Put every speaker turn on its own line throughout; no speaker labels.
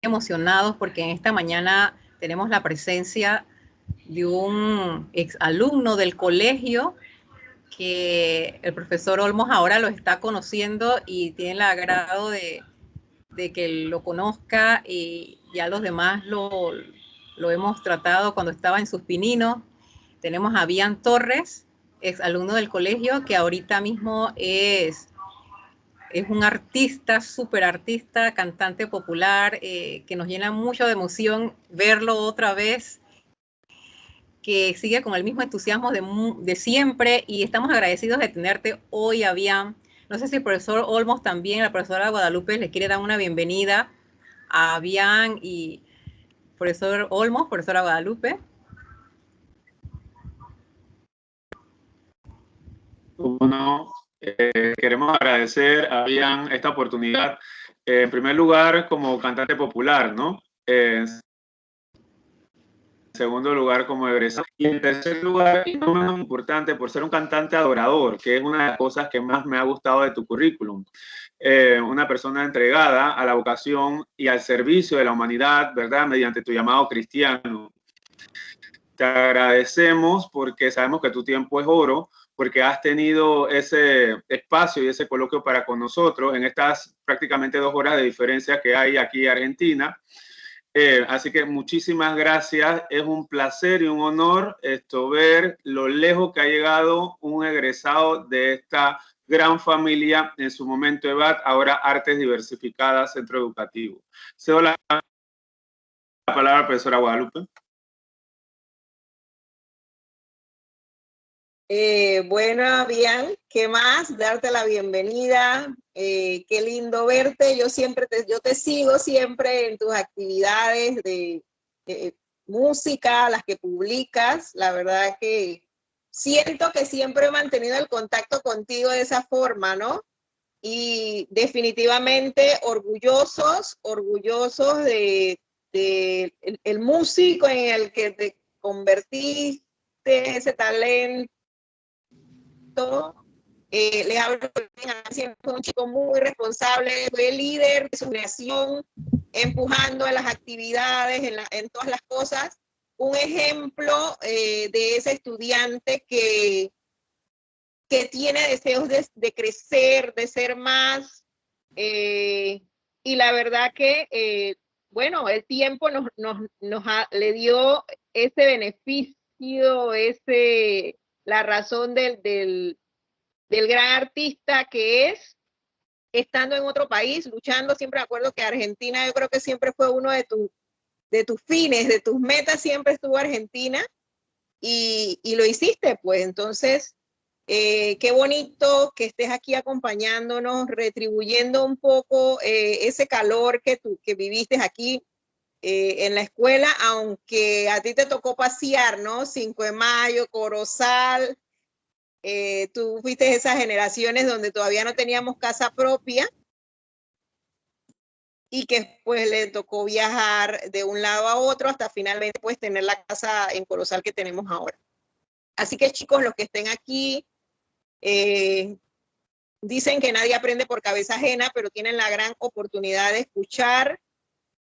emocionados porque en esta mañana tenemos la presencia de un exalumno del colegio que el profesor Olmos ahora lo está conociendo y tiene el agrado de que lo conozca, y ya los demás lo hemos tratado cuando estaba en sus pininos. Tenemos a Bian Torres, exalumno del colegio, que ahorita mismo es un artista, súper artista, cantante popular, que nos llena mucho de emoción verlo otra vez, que sigue con el mismo entusiasmo de siempre, y estamos agradecidos de tenerte hoy, Avian. No sé si el profesor Olmos también, la profesora Guadalupe, le quiere dar una bienvenida a Avian y profesor Olmos, profesora Guadalupe.
Bueno, queremos agradecer a Bian esta oportunidad, en primer lugar como cantante popular, ¿no? En segundo lugar como egresado, y en tercer lugar, y no menos importante, por ser un cantante adorador, que es una de las cosas que más me ha gustado de tu currículum. Una persona entregada a la vocación y al servicio de la humanidad, ¿verdad? Mediante tu llamado cristiano. Te agradecemos porque sabemos que tu tiempo es oro, porque has tenido ese espacio y ese coloquio para con nosotros en estas prácticamente 2 horas de diferencia que hay aquí en Argentina. Así que muchísimas gracias. Es un placer y un honor ver lo lejos que ha llegado un egresado de esta gran familia, en su momento EBAT, ahora Artes Diversificadas Centro Educativo. Cedo la palabra a la profesora Guadalupe.
Bueno, Bian, ¿qué más? Darte la bienvenida. Qué lindo verte. Yo te sigo siempre en tus actividades de música, las que publicas. La verdad que siento que siempre he mantenido el contacto contigo de esa forma, ¿no? Y definitivamente orgullosos de el músico en el que te convertiste, ese talento. Les hablo, siempre fue un chico muy responsable, fue el líder de su creación, empujando en las actividades, en todas las cosas. Un ejemplo de ese estudiante que tiene deseos de crecer, de ser más. Y la verdad que, bueno, el tiempo le dio ese beneficio, la razón del gran artista que es, estando en otro país, luchando. Siempre me acuerdo que Argentina, yo creo que siempre fue uno de tus fines, de tus metas, siempre estuvo Argentina, y lo hiciste, pues. Entonces, qué bonito que estés aquí acompañándonos, retribuyendo un poco ese calor que viviste aquí en la escuela, aunque a ti te tocó pasear, ¿no? 5 de Mayo, Corozal. Tú fuiste de esas generaciones donde todavía no teníamos casa propia y que pues le tocó viajar de un lado a otro hasta finalmente pues tener la casa en Corozal que tenemos ahora. Así que, chicos, los que estén aquí, dicen que nadie aprende por cabeza ajena, pero tienen la gran oportunidad de escuchar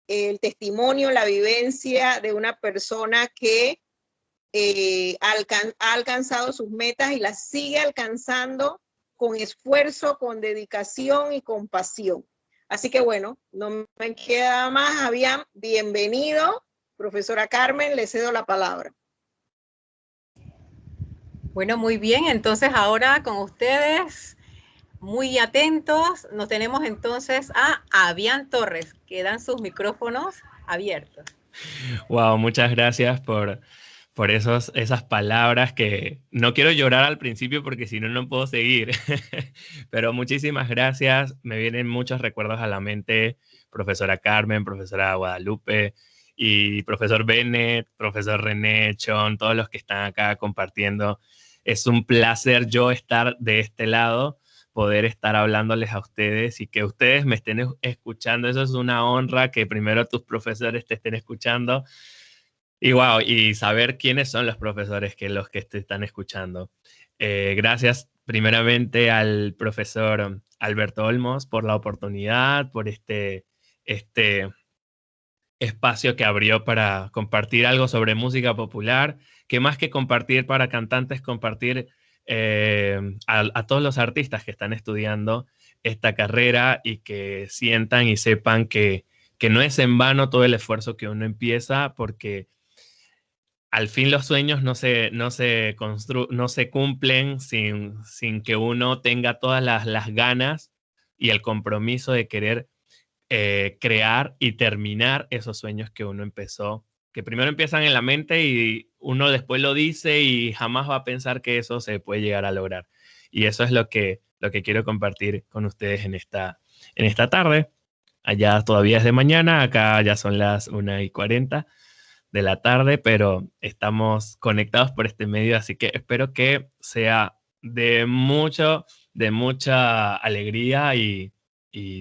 el testimonio, la vivencia de una persona que ha alcanzado sus metas y las sigue alcanzando con esfuerzo, con dedicación y con pasión. Así que bueno, no me queda más. Avian, bienvenido. Profesora Carmen, le cedo la palabra.
Bueno, muy bien, entonces ahora con ustedes, muy atentos, nos tenemos entonces a Avian Torres, quedan sus micrófonos abiertos.
Wow, muchas gracias por esas palabras, que no quiero llorar al principio porque si no, no puedo seguir. Pero muchísimas gracias, me vienen muchos recuerdos a la mente, profesora Carmen, profesora Guadalupe y profesor Bennett, profesor René, Chon, todos los que están acá compartiendo. Es un placer yo estar de este lado, poder estar hablándoles a ustedes y que ustedes me estén escuchando. Eso es una honra, que primero tus profesores te estén escuchando. Y wow, y saber quiénes son los profesores los que te están escuchando. Gracias primeramente al profesor Alberto Olmos por la oportunidad, por este espacio que abrió para compartir algo sobre música popular, que más que compartir para cantantes, compartir a todos los artistas que están estudiando esta carrera y que sientan y sepan que no es en vano todo el esfuerzo que uno empieza, porque al fin los sueños no se cumplen sin que uno tenga todas las ganas y el compromiso de querer crear y terminar esos sueños que uno empezó, que primero empiezan en la mente y uno después lo dice y jamás va a pensar que eso se puede llegar a lograr. Y eso es lo que quiero compartir con ustedes en esta tarde. Allá todavía es de mañana, acá ya son las 1:40 de la tarde, pero estamos conectados por este medio, así que espero que sea de mucha alegría y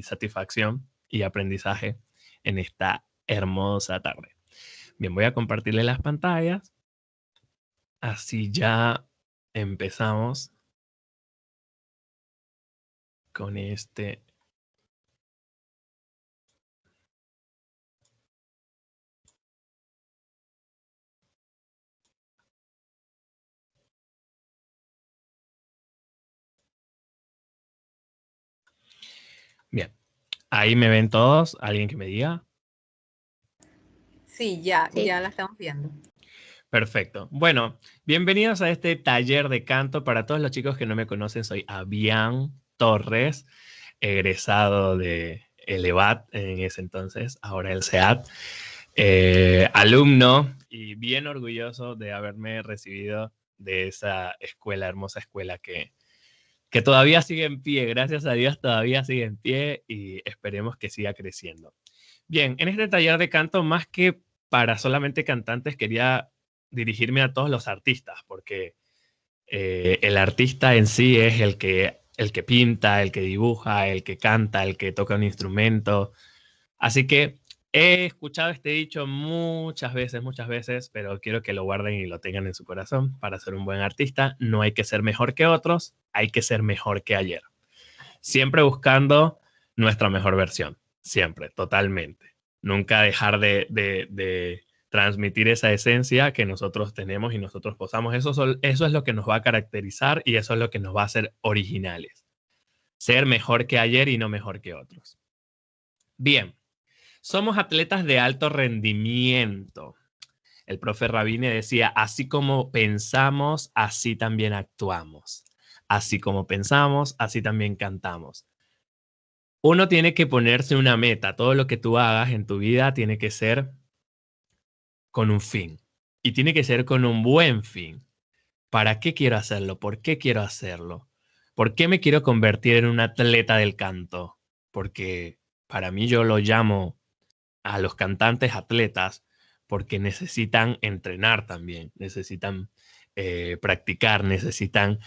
satisfacción y aprendizaje en esta hermosa tarde. Bien, voy a compartirle las pantallas. Así ya empezamos con este. Bien, ahí me ven todos. ¿Alguien que me diga?
Sí, ya la estamos viendo.
Perfecto. Bueno, bienvenidos a este taller de canto. Para todos los chicos que no me conocen, soy Avián Torres, egresado de el EVAT en ese entonces, ahora el SEAT, alumno y bien orgulloso de haberme recibido de esa escuela, hermosa escuela que todavía sigue en pie. Gracias a Dios todavía sigue en pie y esperemos que siga creciendo. Bien, en este taller de canto, más que para solamente cantantes, quería dirigirme a todos los artistas, porque el artista en sí es el que pinta, el que dibuja, el que canta, el que toca un instrumento. Así que he escuchado este dicho muchas veces, pero quiero que lo guarden y lo tengan en su corazón. Para ser un buen artista no hay que ser mejor que otros, hay que ser mejor que ayer. Siempre buscando nuestra mejor versión, siempre, totalmente. Nunca dejar de transmitir esa esencia que nosotros tenemos y nosotros posamos. Eso es lo que nos va a caracterizar y eso es lo que nos va a hacer originales. Ser mejor que ayer y no mejor que otros. Bien, somos atletas de alto rendimiento. El profe Rabine decía, así como pensamos, así también actuamos. Así como pensamos, así también cantamos. Uno tiene que ponerse una meta. Todo lo que tú hagas en tu vida tiene que ser con un fin. Y tiene que ser con un buen fin. ¿Para qué quiero hacerlo? ¿Por qué quiero hacerlo? ¿Por qué me quiero convertir en un atleta del canto? Porque para mí yo lo llamo a los cantantes atletas porque necesitan entrenar también, necesitan practicar, necesitan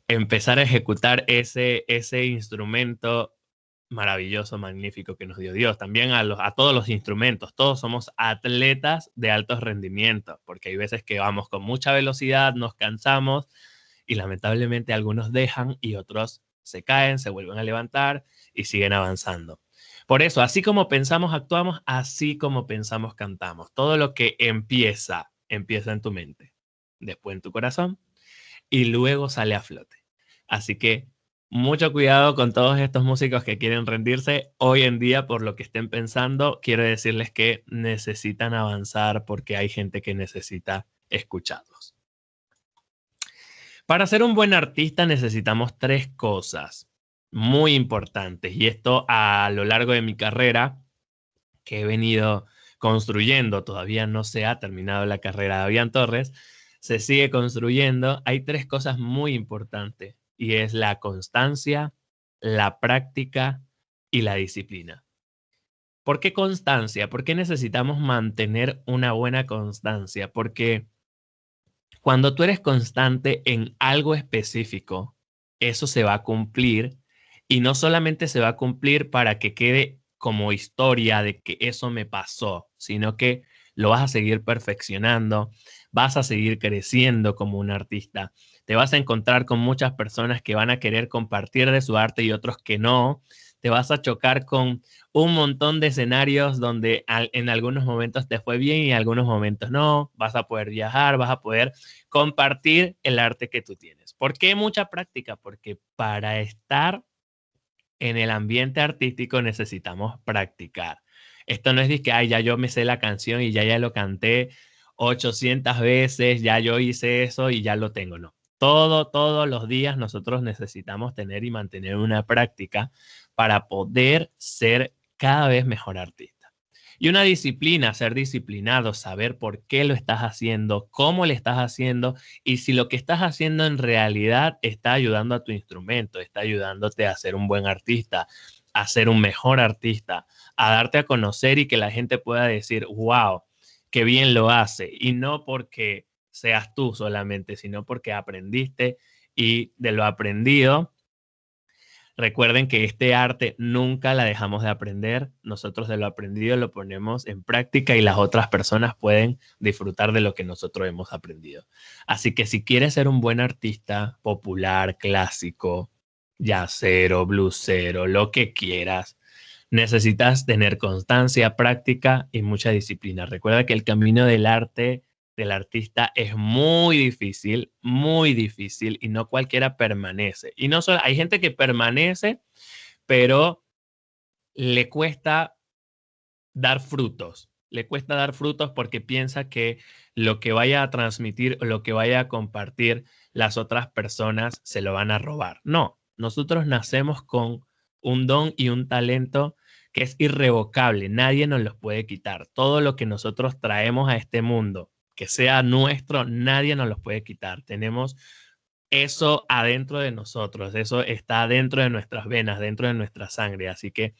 empezar a ejecutar ese instrumento maravilloso, magnífico que nos dio Dios. También a todos los instrumentos, todos somos atletas de altos rendimientos, porque hay veces que vamos con mucha velocidad, nos cansamos y lamentablemente algunos dejan y otros se caen, se vuelven a levantar y siguen avanzando. Por eso, así como pensamos, actuamos, así como pensamos, cantamos. Todo lo que empieza en tu mente, después en tu corazón y luego sale a flote. Así que mucho cuidado con todos estos músicos que quieren rendirse hoy en día por lo que estén pensando. Quiero decirles que necesitan avanzar porque hay gente que necesita escucharlos. Para ser un buen artista necesitamos 3 cosas muy importantes, y esto a lo largo de mi carrera que he venido construyendo, todavía no se ha terminado la carrera de Avián Torres, se sigue construyendo. Hay 3 cosas muy importantes y es la constancia, la práctica y la disciplina. ¿Por qué constancia? ¿Por qué necesitamos mantener una buena constancia? Porque cuando tú eres constante en algo específico, eso se va a cumplir, y no solamente se va a cumplir para que quede como historia de que eso me pasó, sino que lo vas a seguir perfeccionando, vas a seguir creciendo como un artista. Te vas a encontrar con muchas personas que van a querer compartir de su arte y otros que no. te vas a chocar con un montón de escenarios donde en algunos momentos te fue bien y en algunos momentos no. Vas a poder viajar, vas a poder compartir el arte que tú tienes. ¿Por qué mucha práctica? Porque para estar en el ambiente artístico necesitamos practicar. Esto no es de que, ay, ya yo me sé la canción y ya lo canté 800 veces, ya yo hice eso y ya lo tengo. No. Todos los días nosotros necesitamos tener y mantener una práctica para poder ser cada vez mejor artista. Y una disciplina, ser disciplinado, saber por qué lo estás haciendo, cómo le estás haciendo y si lo que estás haciendo en realidad está ayudando a tu instrumento, está ayudándote a ser un buen artista, a ser un mejor artista, a darte a conocer y que la gente pueda decir, wow, qué bien lo hace. Y no porque seas tú solamente, sino porque aprendiste y de lo aprendido. Recuerden que este arte nunca la dejamos de aprender. Nosotros de lo aprendido lo ponemos en práctica y las otras personas pueden disfrutar de lo que nosotros hemos aprendido. Así que si quieres ser un buen artista popular, clásico, jazzero, bluesero, lo que quieras, necesitas tener constancia, práctica y mucha disciplina. Recuerda que el camino del arte del artista es muy difícil y no cualquiera permanece. Y no solo, hay gente que permanece, pero le cuesta dar frutos. Le cuesta dar frutos porque piensa que lo que vaya a transmitir o lo que vaya a compartir las otras personas se lo van a robar. No, nosotros nacemos con un don y un talento que es irrevocable. Nadie nos los puede quitar. Todo lo que nosotros traemos a este mundo, que sea nuestro, nadie nos los puede quitar. Tenemos eso adentro de nosotros, eso está dentro de nuestras venas, dentro de nuestra sangre. Así que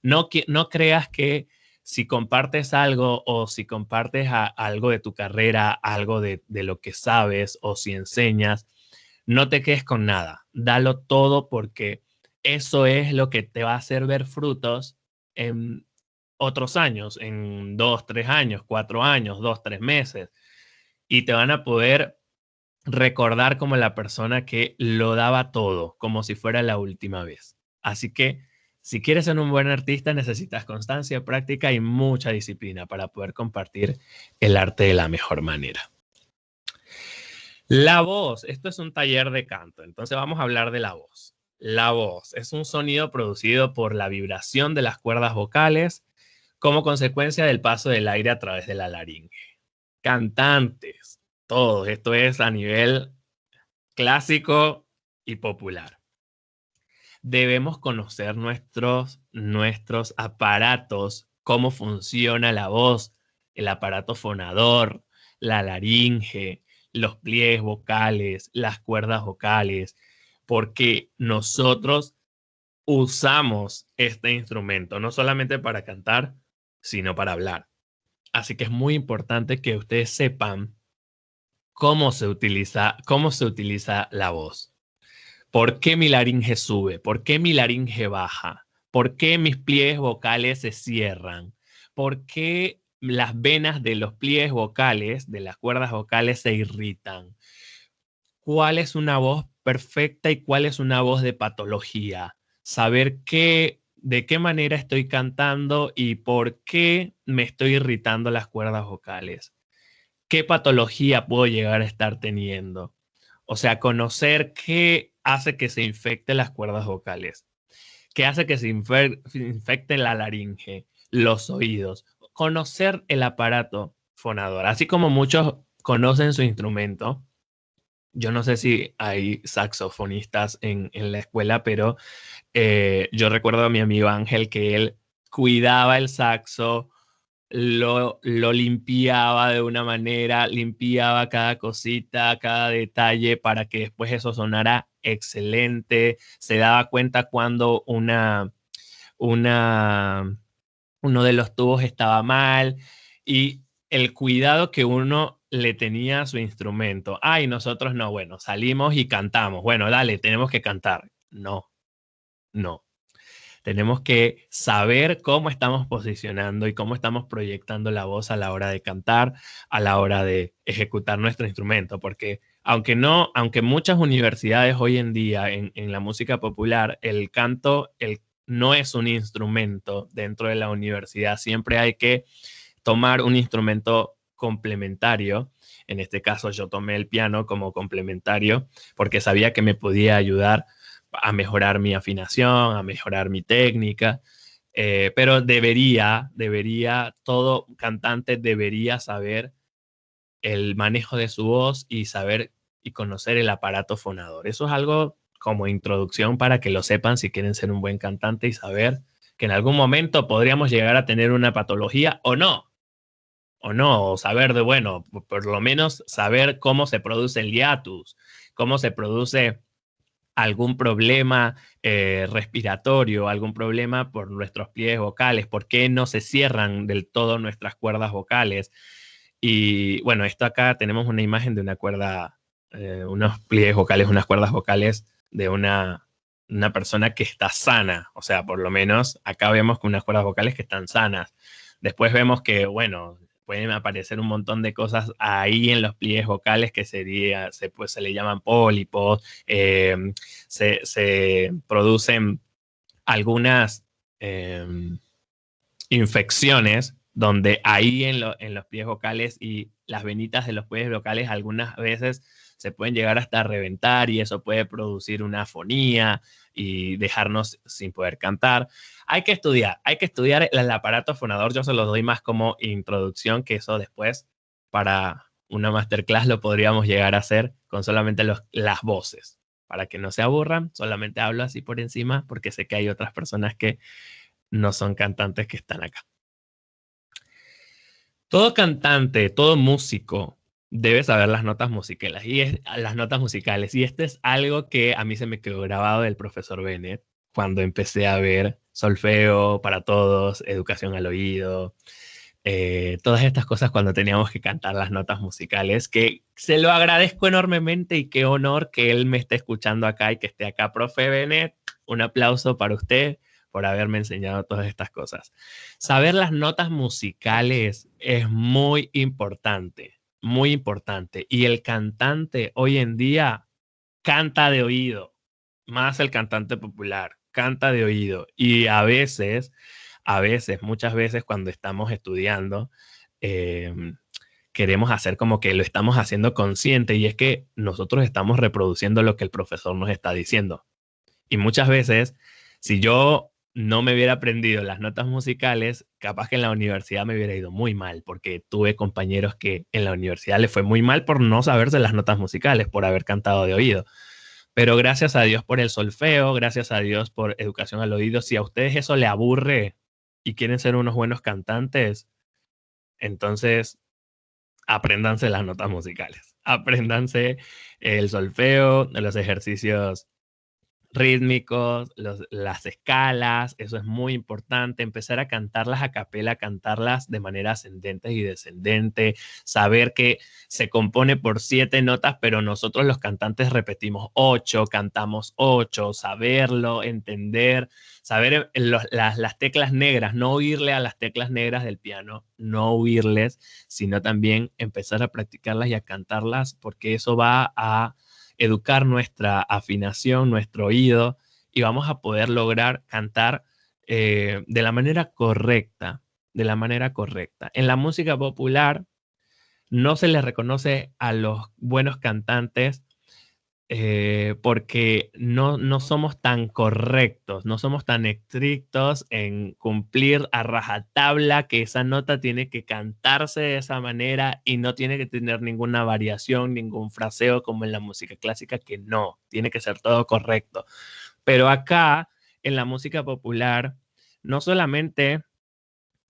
no creas que si compartes algo o si compartes algo de tu carrera, algo de lo que sabes o si enseñas, no te quedes con nada. Dalo todo porque eso es lo que te va a hacer ver frutos en otros años, en 2, 3 años, 4 años, 2, 3 meses. Y te van a poder recordar como la persona que lo daba todo, como si fuera la última vez. Así que si quieres ser un buen artista, necesitas constancia, práctica y mucha disciplina para poder compartir el arte de la mejor manera. La voz, esto es un taller de canto, entonces vamos a hablar de la voz. La voz es un sonido producido por la vibración de las cuerdas vocales como consecuencia del paso del aire a través de la laringe. Cantantes, todos, esto es a nivel clásico y popular. Debemos conocer nuestros aparatos, cómo funciona la voz, el aparato fonador, la laringe, los pliegues vocales, las cuerdas vocales, porque nosotros usamos este instrumento no solamente para cantar, sino para hablar. Así que es muy importante que ustedes sepan cómo se utiliza la voz. ¿Por qué mi laringe sube? ¿Por qué mi laringe baja? ¿Por qué mis pliegues vocales se cierran? ¿Por qué las venas de los pliegues vocales, de las cuerdas vocales, se irritan? ¿Cuál es una voz perfecta y cuál es una voz de patología? Saber de qué manera estoy cantando y por qué me estoy irritando las cuerdas vocales. ¿Qué patología puedo llegar a estar teniendo? O sea, conocer qué hace que se infecten las cuerdas vocales, qué hace que se infecte la laringe, los oídos. Conocer el aparato fonador. Así como muchos conocen su instrumento, yo no sé si hay saxofonistas en la escuela, pero yo recuerdo a mi amigo Ángel que él cuidaba el saxo, lo limpiaba de una manera, limpiaba cada cosita, cada detalle para que después eso sonara excelente. Se daba cuenta cuando uno de los tubos estaba mal y el cuidado que uno le tenía a su instrumento. Y nosotros no, bueno, salimos y cantamos. Bueno, dale, tenemos que cantar. No. Tenemos que saber cómo estamos posicionando y cómo estamos proyectando la voz a la hora de cantar, a la hora de ejecutar nuestro instrumento, porque aunque muchas universidades hoy en día en la música popular, el canto no es un instrumento dentro de la universidad. Siempre hay que tomar un instrumento complementario. En este caso yo tomé el piano como complementario porque sabía que me podía ayudar a mejorar mi afinación, a mejorar mi técnica, pero todo cantante debería saber el manejo de su voz y saber y conocer el aparato fonador. Eso es algo como introducción para que lo sepan si quieren ser un buen cantante y saber que en algún momento podríamos llegar a tener una patología o saber de, bueno, por lo menos saber cómo se produce el hiatus, cómo se produce algún problema respiratorio, algún problema por nuestros pliegues vocales, por qué no se cierran del todo nuestras cuerdas vocales. Y bueno, esto acá tenemos una imagen de una cuerda, unos pliegues vocales, unas cuerdas vocales de una persona que está sana. O sea, por lo menos acá vemos que unas cuerdas vocales que están sanas. Después vemos que, bueno, pueden aparecer un montón de cosas ahí en los pliegues vocales que se le llaman pólipos, se producen algunas infecciones donde ahí en los pliegues vocales y las venitas de los pliegues vocales algunas veces se pueden llegar hasta reventar y eso puede producir una afonía y dejarnos sin poder cantar. Hay que estudiar el aparato fonador. Yo se los doy más como introducción, que eso después para una masterclass lo podríamos llegar a hacer con solamente las voces. Para que no se aburran, solamente hablo así por encima porque sé que hay otras personas que no son cantantes que están acá. Todo cantante, todo músico debe saber las notas musicales y esto es algo que a mí se me quedó grabado del profesor Bennett cuando empecé a ver solfeo para todos, educación al oído, todas estas cosas cuando teníamos que cantar las notas musicales, que se lo agradezco enormemente y qué honor que él me esté escuchando acá y que esté acá. Profe Bennett, un aplauso para usted por haberme enseñado todas estas cosas. Saber las notas musicales es muy importante, muy importante. Y el cantante hoy en día canta de oído, más el cantante popular, canta de oído. Y muchas veces cuando estamos estudiando, queremos hacer como que lo estamos haciendo consciente y es que nosotros estamos reproduciendo lo que el profesor nos está diciendo. Y muchas veces, si yo no me hubiera aprendido las notas musicales, capaz que en la universidad me hubiera ido muy mal, porque tuve compañeros que en la universidad les fue muy mal por no saberse las notas musicales, por haber cantado de oído. Pero gracias a Dios por el solfeo, gracias a Dios por educación al oído. Si a ustedes eso le aburre y quieren ser unos buenos cantantes, entonces apréndanse las notas musicales. Apréndanse el solfeo, los ejercicios rítmicos, las escalas, eso es muy importante, empezar a cantarlas a capela, cantarlas de manera ascendente y descendente, saber que se compone por 7 notas, pero nosotros los cantantes repetimos 8, cantamos 8, saberlo, entender, saber las teclas negras, no oírle a las teclas negras del piano, no oírles, sino también empezar a practicarlas y a cantarlas, porque eso va a educar nuestra afinación, nuestro oído, y vamos a poder lograr cantar de la manera correcta, En la música popular no se les reconoce a los buenos cantantes porque no somos tan correctos, no somos tan estrictos en cumplir a rajatabla que esa nota tiene que cantarse de esa manera y no tiene que tener ninguna variación, ningún fraseo como en la música clásica, que no, tiene que ser todo correcto. Pero acá, en la música popular, no solamente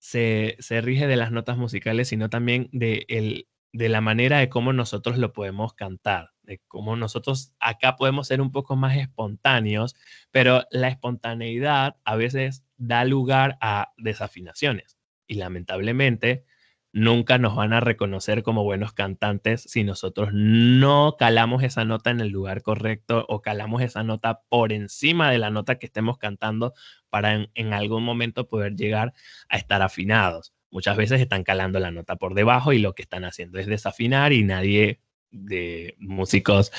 se rige de las notas musicales, sino también de la manera de cómo nosotros lo podemos cantar, de cómo nosotros acá podemos ser un poco más espontáneos, pero la espontaneidad a veces da lugar a desafinaciones y lamentablemente nunca nos van a reconocer como buenos cantantes si nosotros no calamos esa nota en el lugar correcto o calamos esa nota por encima de la nota que estemos cantando para en algún momento poder llegar a estar afinados. Muchas veces están calando la nota por debajo y lo que están haciendo es desafinar y nadie de músicos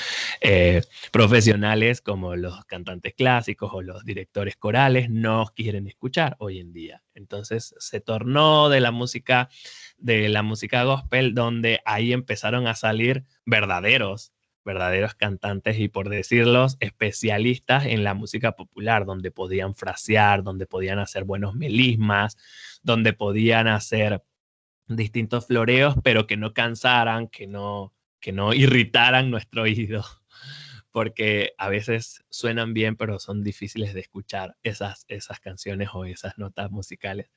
profesionales como los cantantes clásicos o los directores corales no quieren escuchar hoy en día. Entonces se tornó de la música gospel, donde ahí empezaron a salir verdaderos cantantes y, por decirlos, especialistas en la música popular, donde podían frasear, donde podían hacer buenos melismas, donde podían hacer distintos floreos, pero que no cansaran, que no irritaran nuestro oído, porque a veces suenan bien, pero son difíciles de escuchar esas canciones o esas notas musicales.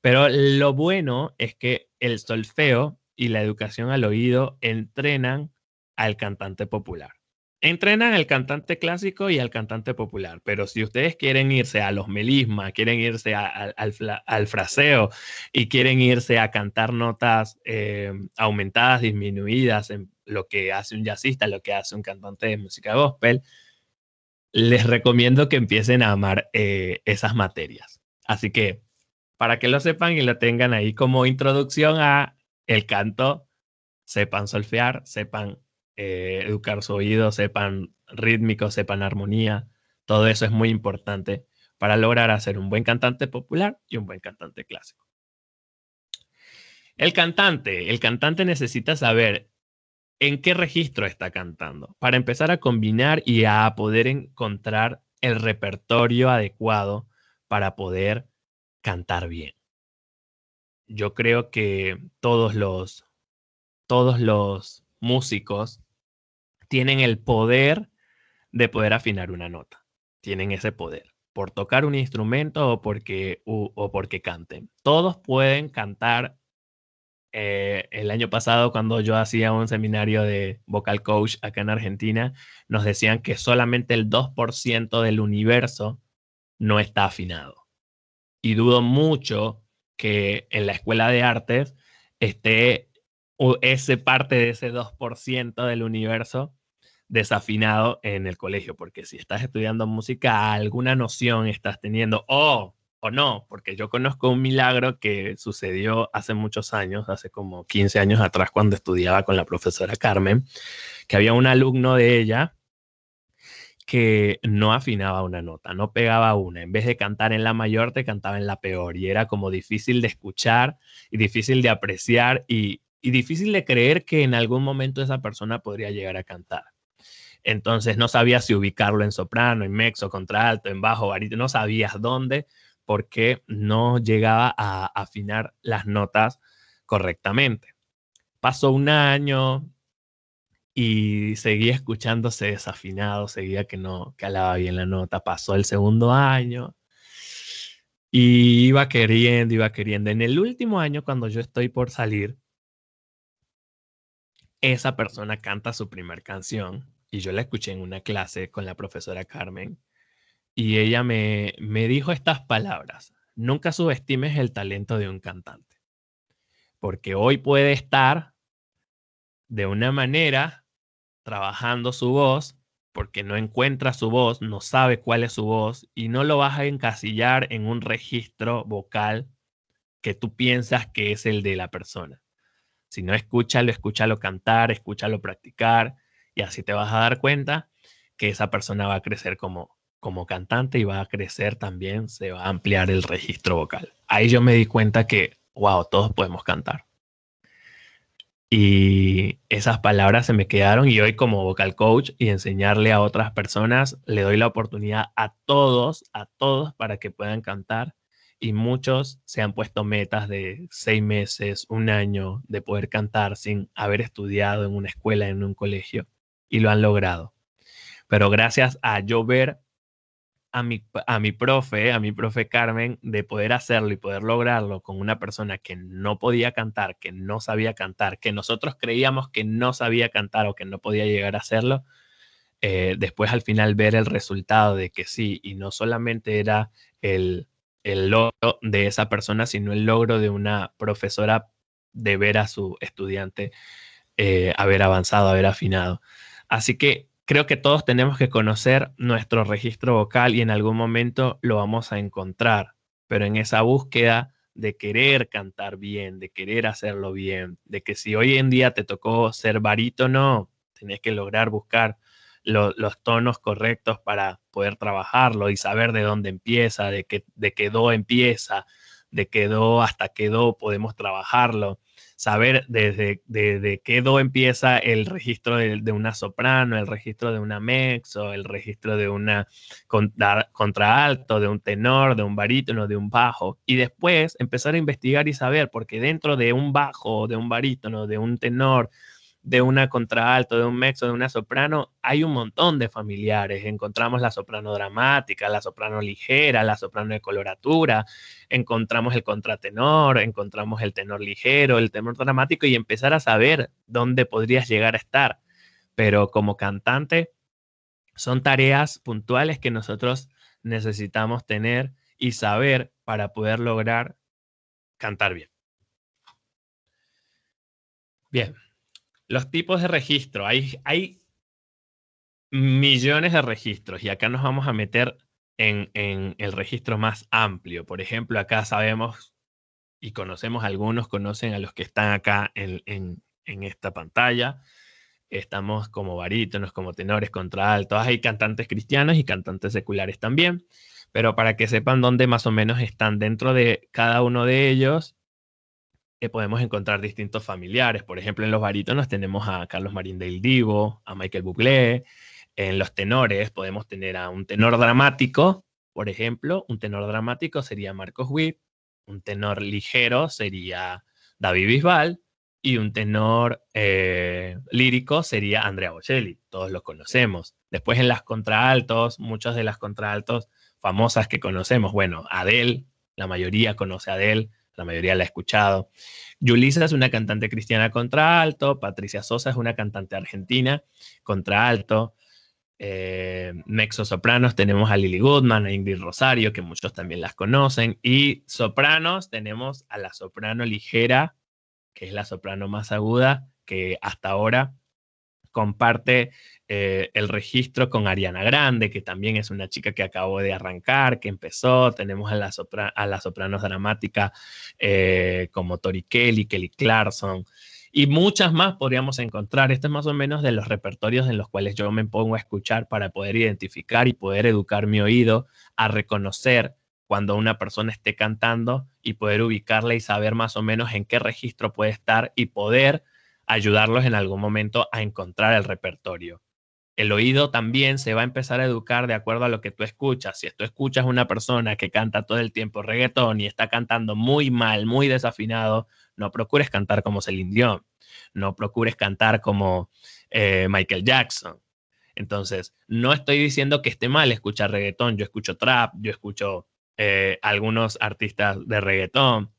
Pero lo bueno es que el solfeo y la educación al oído entrenan al cantante popular. Entrenan al cantante clásico y al cantante popular, pero si ustedes quieren irse a los melismas, quieren irse al fraseo y quieren irse a cantar notas aumentadas, disminuidas, en lo que hace un jazzista, lo que hace un cantante de música gospel, les recomiendo que empiecen a amar esas materias. Así que, para que lo sepan y lo tengan ahí como introducción a el canto, sepan solfear, sepan educar su oído, sepan rítmico, sepan armonía. Todo eso es muy importante para lograr hacer un buen cantante popular y un buen cantante clásico. El cantante necesita saber en qué registro está cantando para empezar a combinar y a poder encontrar el repertorio adecuado para poder cantar bien. Yo creo que todos los músicos tienen el poder de poder afinar una nota. Tienen ese poder por tocar un instrumento o porque canten. Todos pueden cantar. El año pasado, cuando yo hacía un seminario de vocal coach acá en Argentina, nos decían que solamente el 2% del universo no está afinado. Y dudo mucho que en la escuela de artes esté parte de ese 2% del universo desafinado en el colegio, porque si estás estudiando música, alguna noción estás teniendo, o no, porque yo conozco un milagro que sucedió hace muchos años, hace como 15 años atrás, cuando estudiaba con la profesora Carmen, que había un alumno de ella que no afinaba una nota, no pegaba una. En vez de cantar en la mayor, te cantaba en la peor. Y era como difícil de escuchar y difícil de apreciar y difícil de creer que en algún momento esa persona podría llegar a cantar. Entonces no sabías si ubicarlo en soprano, en mezzo, contralto, en bajo, barítono, no sabías dónde, porque no llegaba a afinar las notas correctamente. Pasó un año y seguía escuchándose desafinado, seguía que no calaba bien la nota. Pasó el segundo año y iba queriendo. En el último año, cuando yo estoy por salir, esa persona canta su primer canción y yo la escuché en una clase con la profesora Carmen y ella me dijo estas palabras: nunca subestimes el talento de un cantante, porque hoy puede estar de una manera trabajando su voz, porque no encuentra su voz, no sabe cuál es su voz y no lo vas a encasillar en un registro vocal que tú piensas que es el de la persona. Si no, escúchalo cantar, escúchalo practicar y así te vas a dar cuenta que esa persona va a crecer como cantante y va a crecer también, se va a ampliar el registro vocal. Ahí yo me di cuenta que, wow, todos podemos cantar. Y esas palabras se me quedaron y hoy, como vocal coach y enseñarle a otras personas, le doy la oportunidad a todos para que puedan cantar. Y muchos se han puesto metas de 6 meses, un año de poder cantar sin haber estudiado en una escuela, en un colegio, y lo han logrado. Pero gracias a yo ver a mi profe Carmen, de poder hacerlo y poder lograrlo con una persona que no podía cantar, que no sabía cantar, que nosotros creíamos que no sabía cantar o que no podía llegar a hacerlo, después al final ver el resultado de que sí, y no solamente era el logro de esa persona, sino el logro de una profesora de ver a su estudiante haber avanzado, haber afinado. Así que creo que todos tenemos que conocer nuestro registro vocal y en algún momento lo vamos a encontrar, pero en esa búsqueda de querer cantar bien, de querer hacerlo bien, de que si hoy en día te tocó ser barítono, tenés que lograr buscar los tonos correctos para poder trabajarlo y saber de dónde empieza, de qué do empieza, de qué do hasta qué do podemos trabajarlo, saber desde qué do empieza el registro de una soprano, el registro de una mezzo, el registro de una contralto, de un tenor, de un barítono, de un bajo, y después empezar a investigar y saber, porque dentro de un bajo, de un barítono, de un tenor, de una contralto, de un mezzo, de una soprano, hay un montón de familiares. Encontramos la soprano dramática, la soprano ligera, la soprano de coloratura, encontramos el contratenor, encontramos el tenor ligero, el tenor dramático, y empezar a saber dónde podrías llegar a estar. Pero como cantante, son tareas puntuales que nosotros necesitamos tener y saber para poder lograr cantar bien. Bien. Los tipos de registro. Hay millones de registros y acá nos vamos a meter en el registro más amplio. Por ejemplo, acá sabemos y conocemos algunos, conocen a los que están acá en esta pantalla. Estamos como barítonos, como tenores, contraltos. Hay cantantes cristianos y cantantes seculares también. Pero para que sepan dónde más o menos están dentro de cada uno de ellos, podemos encontrar distintos familiares. Por ejemplo, en los barítonos tenemos a Carlos Marín del Divo, a Michael Bublé. En los tenores podemos tener a un tenor dramático, por ejemplo. Un tenor dramático sería Marcos Witt. Un tenor ligero sería David Bisbal. Y un tenor lírico sería Andrea Bocelli. Todos los conocemos. Después en las contraltos, muchas de las contraltos famosas que conocemos. Bueno, Adele, la mayoría conoce a Adele. La mayoría la ha escuchado. Yulisa es una cantante cristiana contralto. Patricia Sosa es una cantante argentina contralto. Mezzosopranos tenemos a Lily Goodman, a Ingrid Rosario, que muchos también las conocen. Y sopranos tenemos a la soprano ligera, que es la soprano más aguda, que hasta ahora comparte el registro con Ariana Grande, que también es una chica que acabó de arrancar, que empezó. Tenemos a las sopranos dramáticas como Tori Kelly, Kelly Clarkson, y muchas más podríamos encontrar. Esto es más o menos de los repertorios en los cuales yo me pongo a escuchar para poder identificar y poder educar mi oído a reconocer cuando una persona esté cantando y poder ubicarla y saber más o menos en qué registro puede estar y poder ayudarlos en algún momento a encontrar el repertorio. El oído también se va a empezar a educar de acuerdo a lo que tú escuchas. Si tú escuchas una persona que canta todo el tiempo reggaetón y está cantando muy mal, muy desafinado, no procures cantar como Celine Dion, no procures cantar como Michael Jackson. Entonces, no estoy diciendo que esté mal escuchar reggaetón. Yo escucho trap, yo escucho algunos artistas de reggaetón,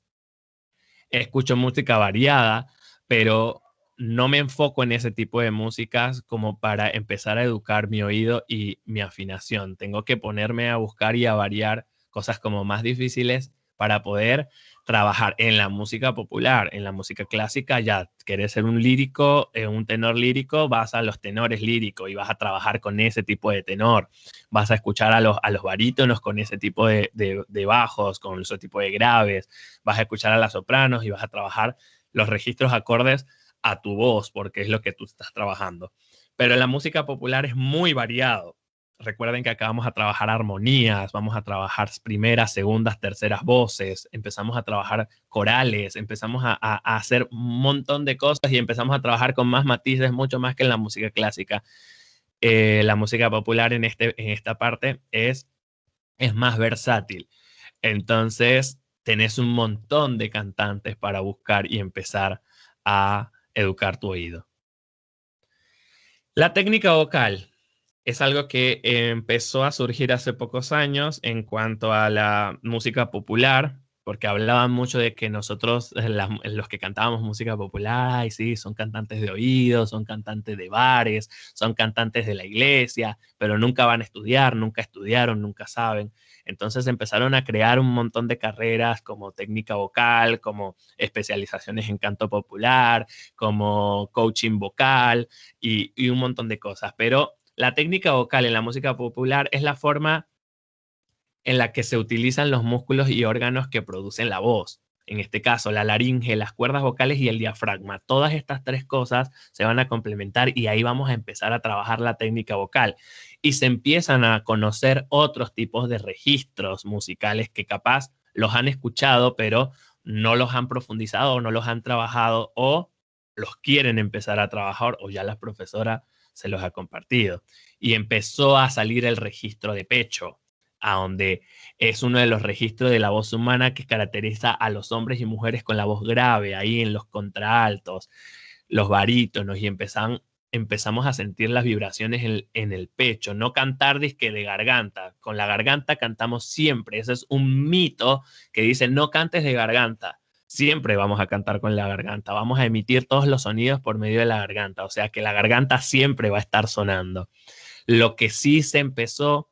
escucho música variada, pero no me enfoco en ese tipo de músicas como para empezar a educar mi oído y mi afinación. Tengo que ponerme a buscar y a variar cosas como más difíciles para poder trabajar en la música popular. En la música clásica, ya querés ser un lírico, un tenor lírico, vas a los tenores líricos y vas a trabajar con ese tipo de tenor. Vas a escuchar a los barítonos con ese tipo de bajos, con ese tipo de graves. Vas a escuchar a las sopranos y vas a trabajar los registros acordes a tu voz, porque es lo que tú estás trabajando. Pero en la música popular es muy variado. Recuerden que acá vamos a trabajar armonías, vamos a trabajar primeras, segundas, terceras voces, empezamos a trabajar corales, empezamos a hacer un montón de cosas y empezamos a trabajar con más matices, mucho más que en la música clásica. La música popular en esta parte es más versátil. Entonces, tenés un montón de cantantes para buscar y empezar a educar tu oído. La técnica vocal es algo que empezó a surgir hace pocos años en cuanto a la música popular, porque hablaban mucho de que nosotros, los que cantábamos música popular, ay, sí, son cantantes de oído, son cantantes de bares, son cantantes de la iglesia, pero nunca van a estudiar, nunca estudiaron, nunca saben. Entonces empezaron a crear un montón de carreras como técnica vocal, como especializaciones en canto popular, como coaching vocal y un montón de cosas. Pero la técnica vocal en la música popular es la forma en la que se utilizan los músculos y órganos que producen la voz. en este caso la laringe, las cuerdas vocales y el diafragma. Todas estas tres cosas se van a complementar y ahí vamos a empezar a trabajar la técnica vocal. Y se empiezan a conocer otros tipos de registros musicales que capaz los han escuchado, pero no los han profundizado o no los han trabajado o los quieren empezar a trabajar o ya la profesora se los ha compartido. Y empezó a salir el registro de pecho, a donde es uno de los registros de la voz humana que caracteriza a los hombres y mujeres con la voz grave, ahí en los contraltos, los barítonos, y empezamos a sentir las vibraciones en el pecho, no cantar disque de garganta. Con la garganta cantamos siempre, ese es un mito que dice no cantes de garganta. Siempre vamos a cantar con la garganta, vamos a emitir todos los sonidos por medio de la garganta, o sea que la garganta siempre va a estar sonando. Lo que sí se empezó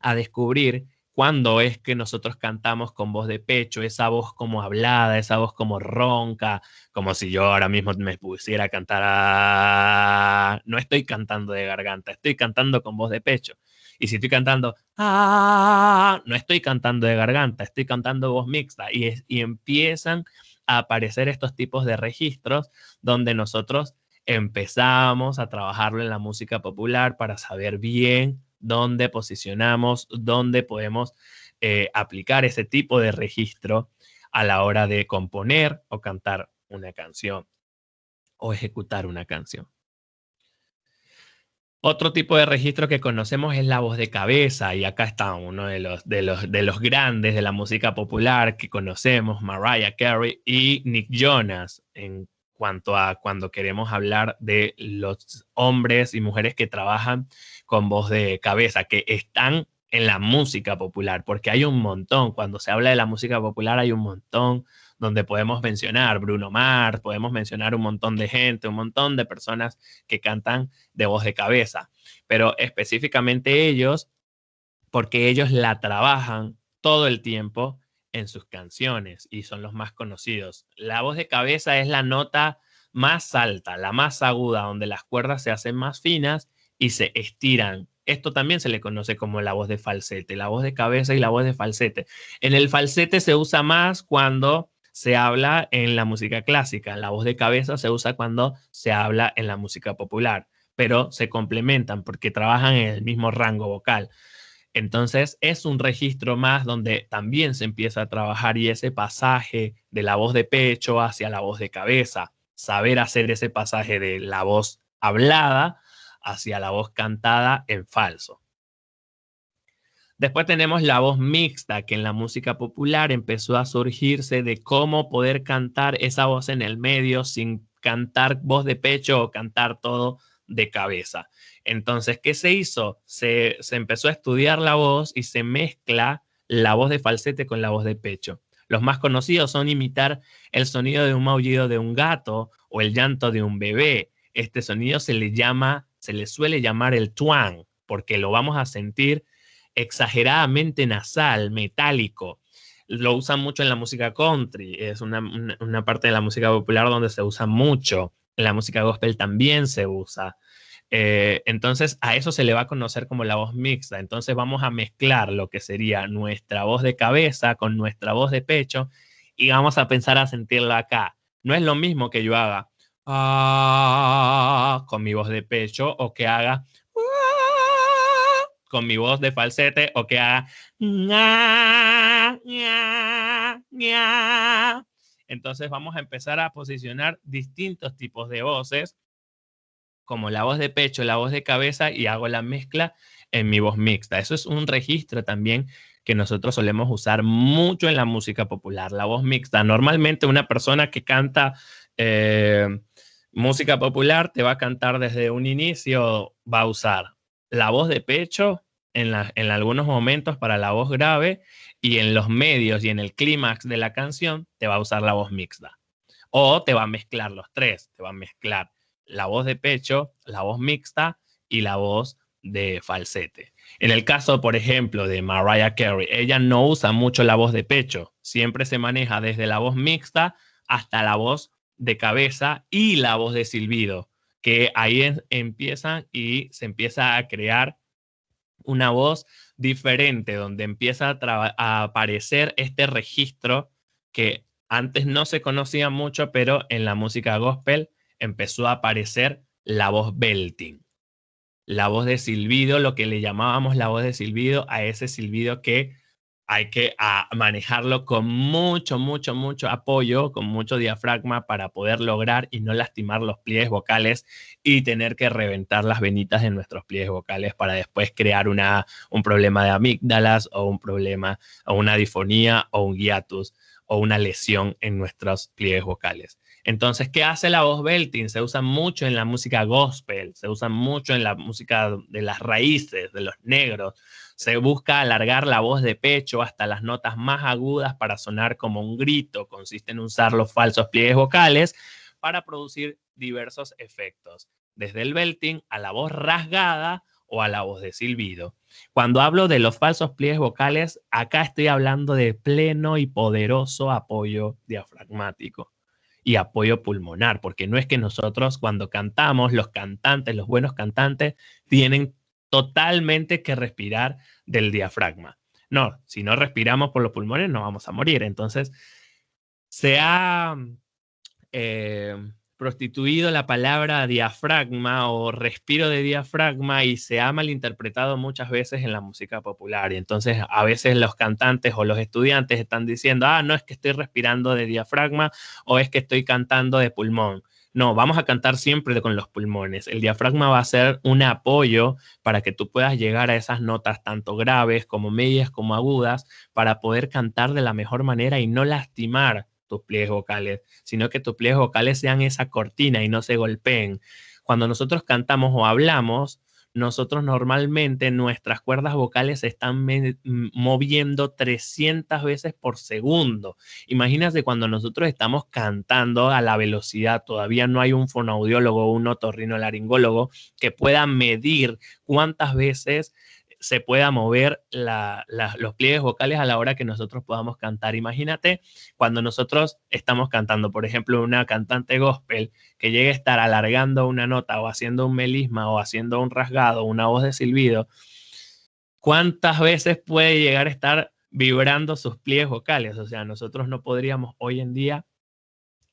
a descubrir cuando es que nosotros cantamos con voz de pecho, esa voz como hablada, esa voz como ronca, como si yo ahora mismo me pusiera a cantar. No estoy cantando de garganta, estoy cantando con voz de pecho. Y si estoy cantando, no estoy cantando de garganta, estoy cantando voz mixta. Y empiezan a aparecer estos tipos de registros donde nosotros empezamos a trabajarlo en la música popular para saber bien dónde posicionamos, dónde podemos aplicar ese tipo de registro a la hora de componer o cantar una canción o ejecutar una canción. Otro tipo de registro que conocemos es la voz de cabeza, y acá está uno de los grandes de la música popular que conocemos, Mariah Carey y Nick Jonas, en cuanto a cuando queremos hablar de los hombres y mujeres que trabajan con voz de cabeza, que están en la música popular, porque hay un montón, cuando se habla de la música popular hay un montón donde podemos mencionar Bruno Mars, podemos mencionar un montón de gente, un montón de personas que cantan de voz de cabeza, pero específicamente ellos, porque ellos la trabajan todo el tiempo en sus canciones y son los más conocidos. La voz de cabeza es la nota más alta, la más aguda, donde las cuerdas se hacen más finas y se estiran. Esto también se le conoce como la voz de falsete, la voz de cabeza y la voz de falsete. En el falsete se usa más cuando se habla en la música clásica, la voz de cabeza se usa cuando se habla en la música popular, pero se complementan porque trabajan en el mismo rango vocal. Entonces es un registro más donde también se empieza a trabajar y ese pasaje de la voz de pecho hacia la voz de cabeza, saber hacer ese pasaje de la voz hablada hacia la voz cantada en falso. Después tenemos la voz mixta, que en la música popular empezó a surgirse de cómo poder cantar esa voz en el medio sin cantar voz de pecho o cantar todo de cabeza. Entonces, ¿qué se hizo? Se empezó a estudiar la voz y se mezcla la voz de falsete con la voz de pecho. Los más conocidos son imitar el sonido de un maullido de un gato o el llanto de un bebé. Este sonido se le suele llamar el twang, porque lo vamos a sentir exageradamente nasal, metálico. Lo usan mucho en la música country, es una parte de la música popular donde se usa mucho. En la música gospel también se usa. Entonces a eso se le va a conocer como la voz mixta. Entonces vamos a mezclar lo que sería nuestra voz de cabeza con nuestra voz de pecho y vamos a pensar a sentirla acá. No es lo mismo que yo haga con mi voz de pecho o que haga con mi voz de falsete o que haga Entonces vamos a empezar a posicionar distintos tipos de voces, como la voz de pecho, la voz de cabeza, y hago la mezcla en mi voz mixta. Eso es un registro también que nosotros solemos usar mucho en la música popular, la voz mixta. Normalmente una persona que canta música popular te va a cantar desde un inicio, va a usar la voz de pecho en algunos momentos para la voz grave, y en los medios y en el clímax de la canción te va a usar la voz mixta. O te va a mezclar los tres, te va a mezclar la voz de pecho, la voz mixta y la voz de falsete. En el caso, por ejemplo, de Mariah Carey, ella no usa mucho la voz de pecho, siempre se maneja desde la voz mixta hasta la voz de cabeza y la voz de silbido, que ahí empiezan y se empieza a crear una voz diferente, donde empieza a aparecer este registro que Antes no se conocía mucho, pero en la música gospel empezó a aparecer la voz belting, la voz de silbido, lo que le llamábamos la voz de silbido a ese silbido que hay que manejarlo con mucho, mucho, mucho apoyo, con mucho diafragma para poder lograr y no lastimar los pliegues vocales y tener que reventar las venitas de nuestros pliegues vocales para después crear un problema de amígdalas o un problema o una difonía o un hiatus o una lesión en nuestros pliegues vocales. Entonces, ¿qué hace la voz belting? Se usa mucho en la música gospel, se usa mucho en la música de las raíces, de los negros. Se busca alargar la voz de pecho hasta las notas más agudas para sonar como un grito. Consiste en usar los falsos pliegues vocales para producir diversos efectos, desde el belting a la voz rasgada o a la voz de silbido. Cuando hablo de los falsos pliegues vocales, acá estoy hablando de pleno y poderoso apoyo diafragmático y apoyo pulmonar, porque no es que nosotros cuando cantamos, los cantantes, los buenos cantantes, tienen totalmente que respirar del diafragma. No, si no respiramos por los pulmones no vamos a morir. Entonces, se ha prostituido la palabra diafragma o respiro de diafragma y se ha malinterpretado muchas veces en la música popular. Y entonces a veces los cantantes o los estudiantes están diciendo, no es que estoy respirando de diafragma o es que estoy cantando de pulmón. No, vamos a cantar siempre con los pulmones. El diafragma va a ser un apoyo para que tú puedas llegar a esas notas tanto graves como medias como agudas para poder cantar de la mejor manera y no lastimar tus pliegues vocales, sino que tus pliegues vocales sean esa cortina y no se golpeen. Cuando nosotros cantamos o hablamos, nosotros normalmente nuestras cuerdas vocales se están moviendo 300 veces por segundo. Imagínate cuando nosotros estamos cantando a la velocidad, todavía no hay un fonoaudiólogo o un otorrinolaringólogo que pueda medir cuántas veces se pueda mover los pliegues vocales a la hora que nosotros podamos cantar. Imagínate cuando nosotros estamos cantando, por ejemplo, una cantante gospel que llegue a estar alargando una nota o haciendo un melisma o haciendo un rasgado, una voz de silbido, ¿cuántas veces puede llegar a estar vibrando sus pliegues vocales? O sea, nosotros no podríamos hoy en día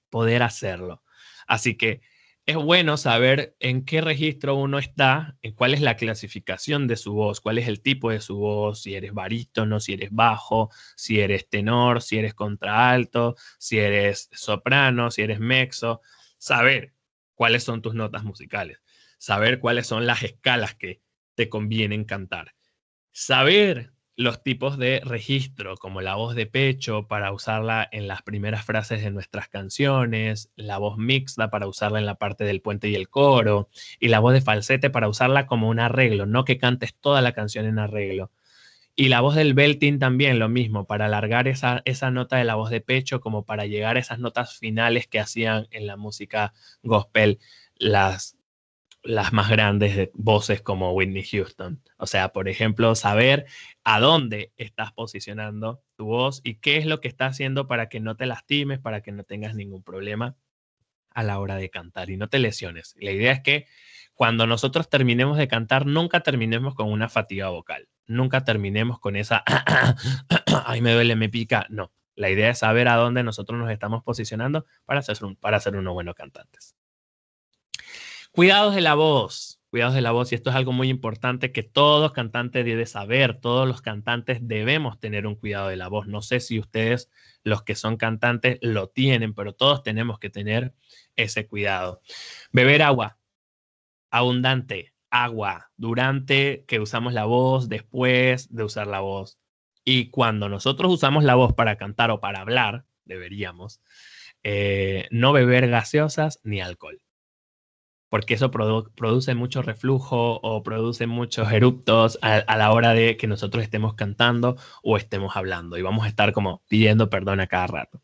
poder hacerlo. Así que es bueno saber en qué registro uno está, en cuál es la clasificación de su voz, cuál es el tipo de su voz, si eres barítono, si eres bajo, si eres tenor, si eres contralto, si eres soprano, si eres mezzo. Saber cuáles son tus notas musicales, saber cuáles son las escalas que te convienen cantar, saber los tipos de registro, como la voz de pecho para usarla en las primeras frases de nuestras canciones, la voz mixta para usarla en la parte del puente y el coro, y la voz de falsete para usarla como un arreglo, no que cantes toda la canción en arreglo. Y la voz del belting también lo mismo, para alargar esa nota de la voz de pecho como para llegar a esas notas finales que hacían en la música gospel las más grandes voces como Whitney Houston. O sea, por ejemplo, saber a dónde estás posicionando tu voz y qué es lo que estás haciendo para que no te lastimes, para que no tengas ningún problema a la hora de cantar y no te lesiones. La idea es que cuando nosotros terminemos de cantar, nunca terminemos con una fatiga vocal. Nunca terminemos con esa, ay, me duele, me pica. No, la idea es saber a dónde nosotros nos estamos posicionando para ser unos buenos cantantes. Cuidados de la voz, y esto es algo muy importante que todo cantante debe saber, todos los cantantes debemos tener un cuidado de la voz. No sé si ustedes, los que son cantantes, lo tienen, pero todos tenemos que tener ese cuidado. Beber agua, abundante, agua, durante que usamos la voz, después de usar la voz. Y cuando nosotros usamos la voz para cantar o para hablar, deberíamos no beber gaseosas ni alcohol, porque eso produce mucho reflujo o produce muchos eruptos a la hora de que nosotros estemos cantando o estemos hablando y vamos a estar como pidiendo perdón a cada rato.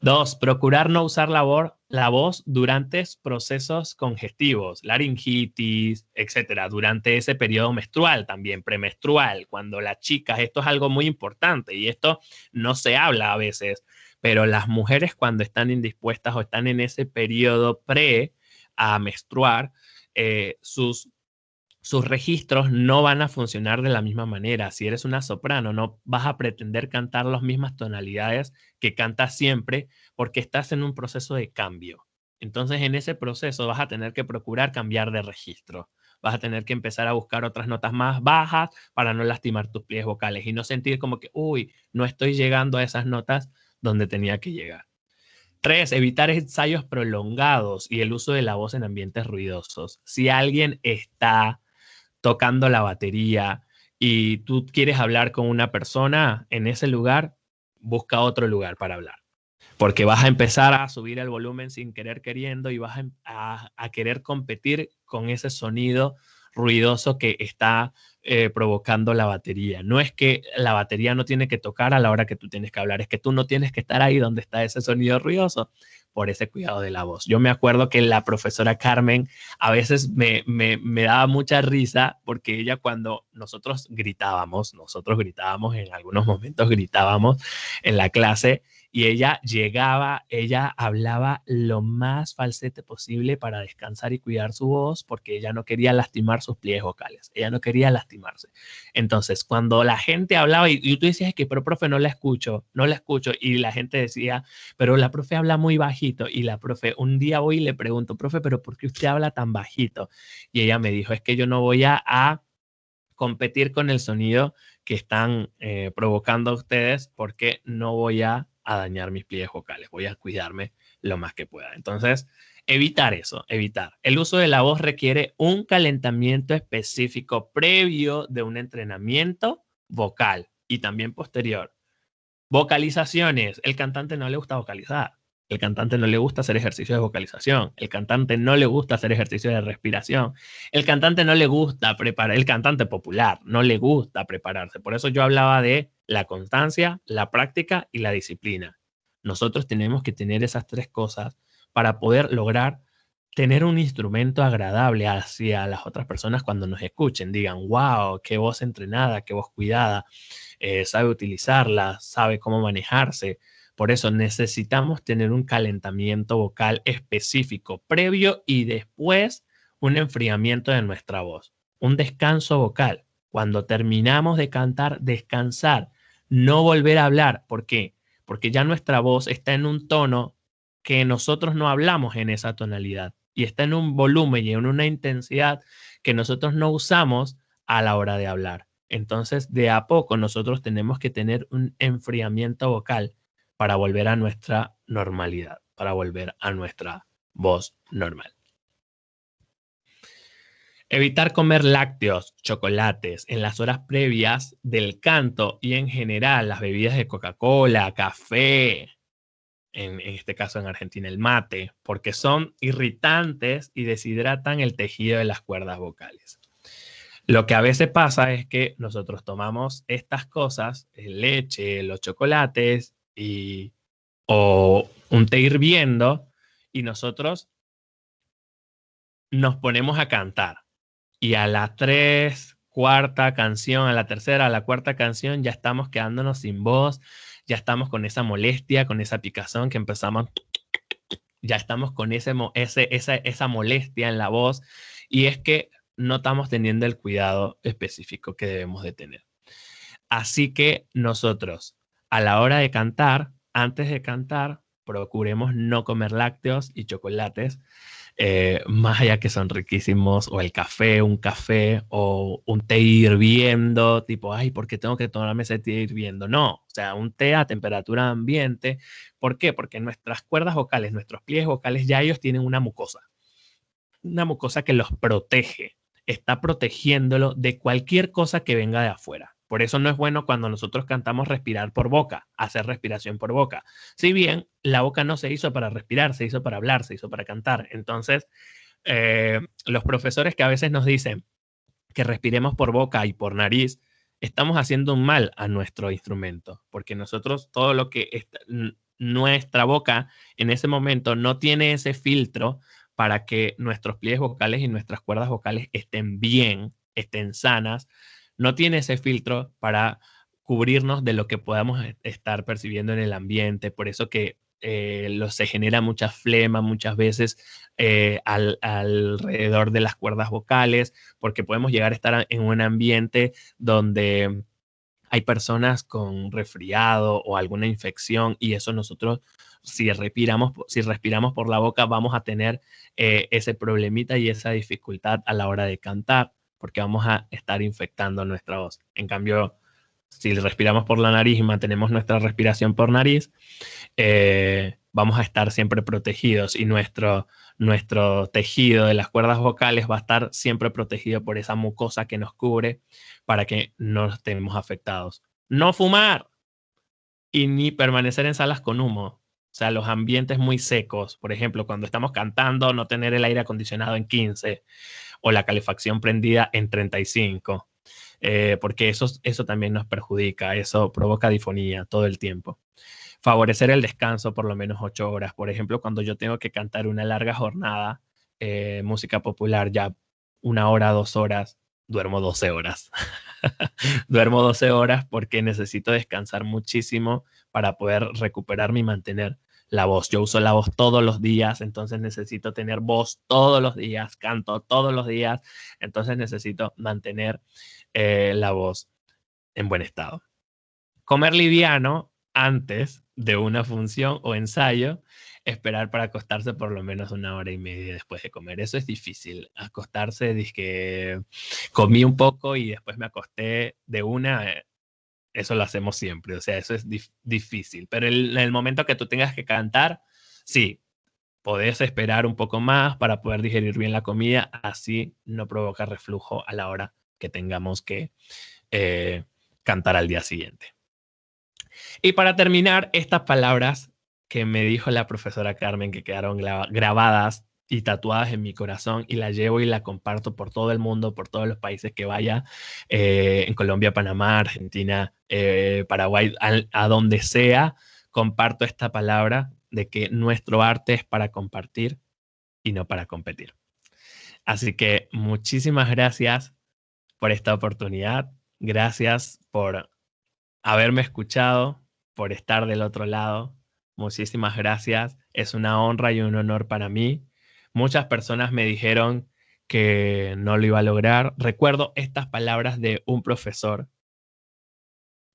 2, procurar no usar la voz durante procesos congestivos, laringitis, etcétera, durante ese periodo menstrual, también premenstrual, cuando las chicas, esto es algo muy importante y esto no se habla a veces, pero las mujeres cuando están indispuestas o están en ese periodo a menstruar, sus sus registros no van a funcionar de la misma manera. Si eres una soprano, no vas a pretender cantar las mismas tonalidades que cantas siempre porque estás en un proceso de cambio. Entonces, en ese proceso vas a tener que procurar cambiar de registro. Vas a tener que empezar a buscar otras notas más bajas para no lastimar tus pliegues vocales y no sentir como que, uy, no estoy llegando a esas notas donde tenía que llegar. 3, evitar ensayos prolongados y el uso de la voz en ambientes ruidosos. Si alguien está tocando la batería y tú quieres hablar con una persona en ese lugar, busca otro lugar para hablar. Porque vas a empezar a subir el volumen sin querer queriendo y vas a querer competir con ese sonido ruidoso que está provocando la batería. No es que la batería no tiene que tocar a la hora que tú tienes que hablar, es que tú no tienes que estar ahí donde está ese sonido ruidoso por ese cuidado de la voz. Yo me acuerdo que la profesora Carmen a veces me daba mucha risa porque ella cuando nosotros gritábamos, en algunos momentos gritábamos en la clase, y ella llegaba, ella hablaba lo más falsete posible para descansar y cuidar su voz porque ella no quería lastimar sus pliegues vocales, ella no quería lastimarse. Entonces, cuando la gente hablaba y tú decías que, pero profe, no la escucho, y la gente decía, pero la profe habla muy bajito, y la profe, un día voy y le pregunto, profe, pero ¿por qué usted habla tan bajito? Y ella me dijo, es que yo no voy a competir con el sonido que están provocando ustedes porque no voy a dañar mis pliegues vocales, voy a cuidarme lo más que pueda. Entonces, evitar eso, evitar. El uso de la voz requiere un calentamiento específico previo de un entrenamiento vocal y también posterior. Vocalizaciones. El cantante no le gusta vocalizar. El cantante no le gusta hacer ejercicios de vocalización. El cantante no le gusta hacer ejercicios de respiración. El cantante no le gusta preparar. El cantante popular no le gusta prepararse. Por eso yo hablaba de la constancia, la práctica y la disciplina. Nosotros tenemos que tener esas 3 cosas para poder lograr tener un instrumento agradable hacia las otras personas cuando nos escuchen. Digan, wow, qué voz entrenada, qué voz cuidada. Sabe utilizarla, sabe cómo manejarse. Por eso necesitamos tener un calentamiento vocal específico previo y después un enfriamiento de nuestra voz, un descanso vocal. Cuando terminamos de cantar, descansar, no volver a hablar. ¿Por qué? Porque ya nuestra voz está en un tono que nosotros no hablamos en esa tonalidad y está en un volumen y en una intensidad que nosotros no usamos a la hora de hablar. Entonces, de a poco nosotros tenemos que tener un enfriamiento vocal para volver a nuestra normalidad, para volver a nuestra voz normal. Evitar comer lácteos, chocolates en las horas previas del canto y en general las bebidas de Coca-Cola, café, en este caso en Argentina el mate, porque son irritantes y deshidratan el tejido de las cuerdas vocales. Lo que a veces pasa es que nosotros tomamos estas cosas, leche, los chocolates o un té hirviendo, y nosotros nos ponemos a cantar. Y a la cuarta canción, a la tercera, a la cuarta canción, ya estamos quedándonos sin voz, ya estamos con esa molestia, con esa picazón que empezamos, ya estamos con esa molestia en la voz, y es que no estamos teniendo el cuidado específico que debemos de tener. Así que nosotros, a la hora de cantar, antes de cantar, procuremos no comer lácteos y chocolates, más allá que son riquísimos, o el café, un café, o un té hirviendo, tipo, ay, ¿por qué tengo que tomarme ese té hirviendo? No, o sea, un té a temperatura ambiente. ¿Por qué? Porque nuestras cuerdas vocales, nuestros pliegues vocales, ya ellos tienen una mucosa que los protege, está protegiéndolo de cualquier cosa que venga de afuera. Por eso no es bueno cuando nosotros cantamos respirar por boca, hacer respiración por boca. Si bien la boca no se hizo para respirar, se hizo para hablar, se hizo para cantar. Entonces, los profesores que a veces nos dicen que respiremos por boca y por nariz, estamos haciendo un mal a nuestro instrumento, porque nosotros todo lo que nuestra boca en ese momento no tiene ese filtro para que nuestros pliegues vocales y nuestras cuerdas vocales estén bien, estén sanas. No tiene ese filtro para cubrirnos de lo que podamos estar percibiendo en el ambiente. Por eso que se genera mucha flema muchas veces alrededor de las cuerdas vocales, porque podemos llegar a estar en un ambiente donde hay personas con resfriado o alguna infección y eso nosotros, si respiramos por la boca, vamos a tener ese problemita y esa dificultad a la hora de cantar, porque vamos a estar infectando nuestra voz. En cambio, si respiramos por la nariz y mantenemos nuestra respiración por nariz, vamos a estar siempre protegidos y nuestro tejido de las cuerdas vocales va a estar siempre protegido por esa mucosa que nos cubre para que no estemos afectados. No fumar y ni permanecer en salas con humo. O sea, los ambientes muy secos, por ejemplo, cuando estamos cantando, no tener el aire acondicionado en 15 o la calefacción prendida en 35, porque eso también nos perjudica, eso provoca difonía todo el tiempo. Favorecer el descanso por lo menos 8 horas. Por ejemplo, cuando yo tengo que cantar una larga jornada, música popular, ya 1 hora, 2 horas, duermo 12 horas. Duermo 12 horas porque necesito descansar muchísimo para poder recuperarme y mantener la voz. Yo uso la voz todos los días, entonces necesito tener voz todos los días, canto todos los días, entonces necesito mantener la voz en buen estado. Comer liviano antes de una función o ensayo, esperar para acostarse por lo menos 1 hora y media después de comer. Eso es difícil, acostarse, que comí un poco y después me acosté de una, eso lo hacemos siempre, o sea, eso es difícil, pero en el momento que tú tengas que cantar, sí, podés esperar un poco más para poder digerir bien la comida, así no provoca reflujo a la hora que tengamos que cantar al día siguiente. Y para terminar, estas palabras que me dijo la profesora Carmen, que quedaron grabadas y tatuadas en mi corazón, y la llevo y la comparto por todo el mundo, por todos los países que vaya, en Colombia, Panamá, Argentina, Paraguay, a donde sea, comparto esta palabra de que nuestro arte es para compartir y no para competir. Así que muchísimas gracias por esta oportunidad. Gracias por haberme escuchado, por estar del otro lado. Muchísimas gracias. Es una honra y un honor para mí. Muchas personas me dijeron que no lo iba a lograr. Recuerdo estas palabras de un profesor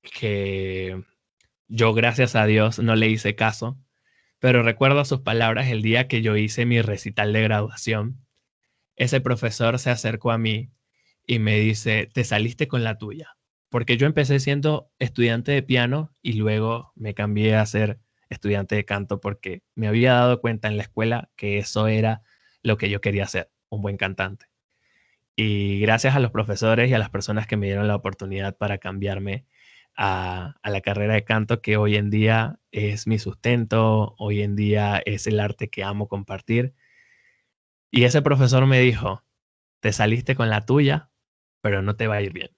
que yo, gracias a Dios, no le hice caso, pero recuerdo sus palabras el día que yo hice mi recital de graduación. Ese profesor se acercó a mí y me dice, te saliste con la tuya. Porque yo empecé siendo estudiante de piano y luego me cambié a ser estudiante de canto porque me había dado cuenta en la escuela que eso era lo que yo quería hacer, un buen cantante. Y gracias a los profesores y a las personas que me dieron la oportunidad para cambiarme a la carrera de canto, que hoy en día es mi sustento, hoy en día es el arte que amo compartir. Y ese profesor me dijo, te saliste con la tuya, pero no te va a ir bien.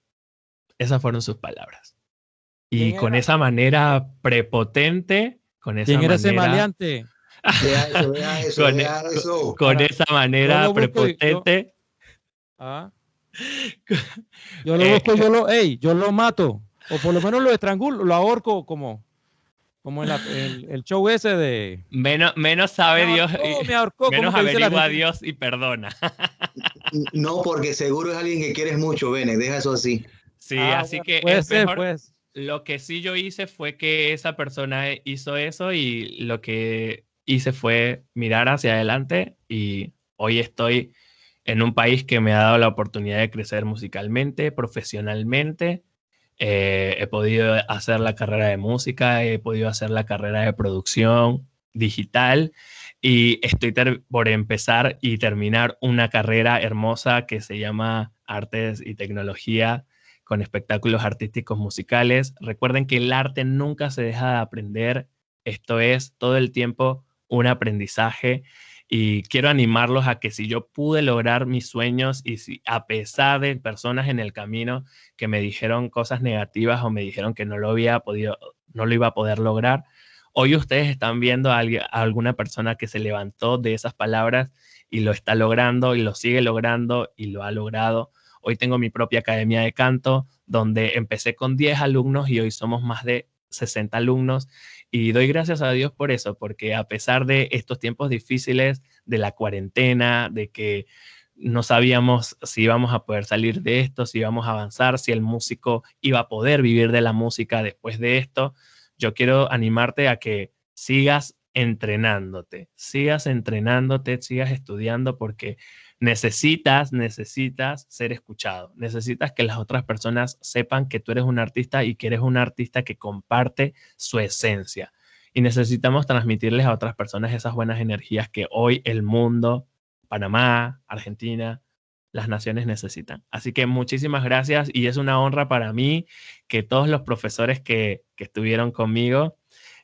Esas fueron sus palabras. Y con esa manera prepotente, con esa
¿Quién era
manera...
ese maleante?
Vea eso.
Con esa manera prepotente...
Yo lo busco, yo lo mato. O por lo menos lo estrangulo, lo ahorco como en el show ese de...
Menos sabe Dios, menos averigua Dios y perdona.
No, porque seguro es alguien que quieres mucho, Bene, deja eso así.
Sí, así que es mejor. Lo que sí yo hice fue que esa persona hizo eso y lo que hice fue mirar hacia adelante y hoy estoy en un país que me ha dado la oportunidad de crecer musicalmente, profesionalmente. He podido hacer la carrera de música, he podido hacer la carrera de producción digital y estoy por empezar y terminar una carrera hermosa que se llama Artes y Tecnología con espectáculos artísticos musicales. Recuerden que el arte nunca se deja de aprender. Esto es todo el tiempo un aprendizaje y quiero animarlos a que si yo pude lograr mis sueños y si a pesar de personas en el camino que me dijeron cosas negativas o me dijeron que no lo iba a poder lograr, hoy ustedes están viendo a alguna persona que se levantó de esas palabras y lo está logrando y lo sigue logrando y lo ha logrado. Hoy tengo mi propia academia de canto donde empecé con 10 alumnos y hoy somos más de 60 alumnos y doy gracias a Dios por eso, porque a pesar de estos tiempos difíciles, de la cuarentena, de que no sabíamos si íbamos a poder salir de esto, si íbamos a avanzar, si el músico iba a poder vivir de la música después de esto, yo quiero animarte a que sigas entrenándote, sigas estudiando porque necesitas ser escuchado, necesitas que las otras personas sepan que tú eres un artista y que eres un artista que comparte su esencia. Y necesitamos transmitirles a otras personas esas buenas energías que hoy el mundo, Panamá, Argentina, las naciones necesitan. Así que muchísimas gracias y es una honra para mí que todos los profesores que estuvieron conmigo,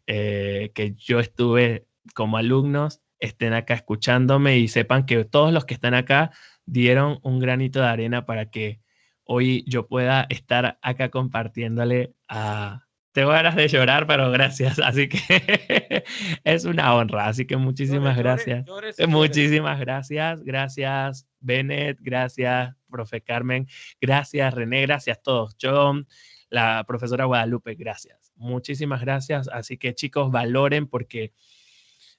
que yo estuve como alumnos, estén acá escuchándome y sepan que todos los que están acá dieron un granito de arena para que hoy yo pueda estar acá compartiéndole a... Tengo ganas de llorar, pero gracias. Así que es una honra. Así que muchísimas gracias. Muchísimas gracias. Gracias, Bennett. Gracias, profe Carmen. Gracias, René. Gracias a todos. John, la profesora Guadalupe. Gracias. Muchísimas gracias. Así que, chicos, valoren porque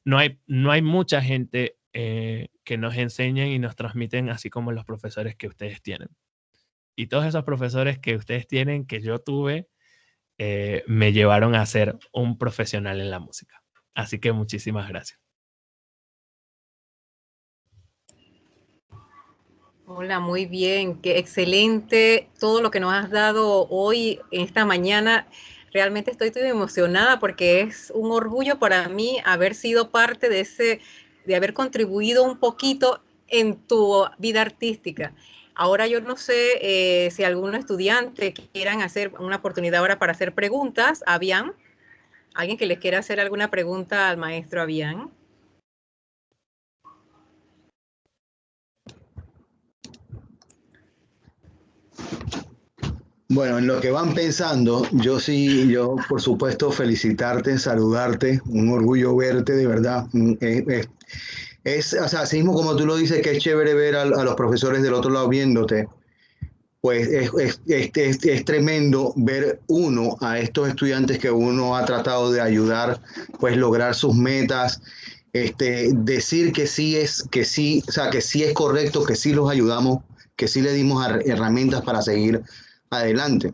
no hay mucha gente que nos enseñen y nos transmiten así como los profesores que ustedes tienen. Y todos esos profesores que ustedes tienen, que yo tuve, me llevaron a ser un profesional en la música. Así que muchísimas gracias.
Hola, muy bien, qué excelente todo lo que nos has dado hoy, en esta mañana. Realmente estoy emocionada porque es un orgullo para mí haber sido parte de haber contribuido un poquito en tu vida artística. Ahora yo no sé si algún estudiante quieran hacer una oportunidad ahora para hacer preguntas. ¿Avian? ¿Alguien que les quiera hacer alguna pregunta al maestro Avian?
Bueno, en lo que van pensando, yo por supuesto felicitarte, saludarte, un orgullo verte, de verdad. O sea, así mismo como tú lo dices, que es chévere ver a los profesores del otro lado viéndote, pues es tremendo ver uno a estos estudiantes que uno ha tratado de ayudar, pues lograr sus metas, decir que sí o sea, que sí es correcto, que sí los ayudamos, que sí le dimos herramientas para seguir adelante.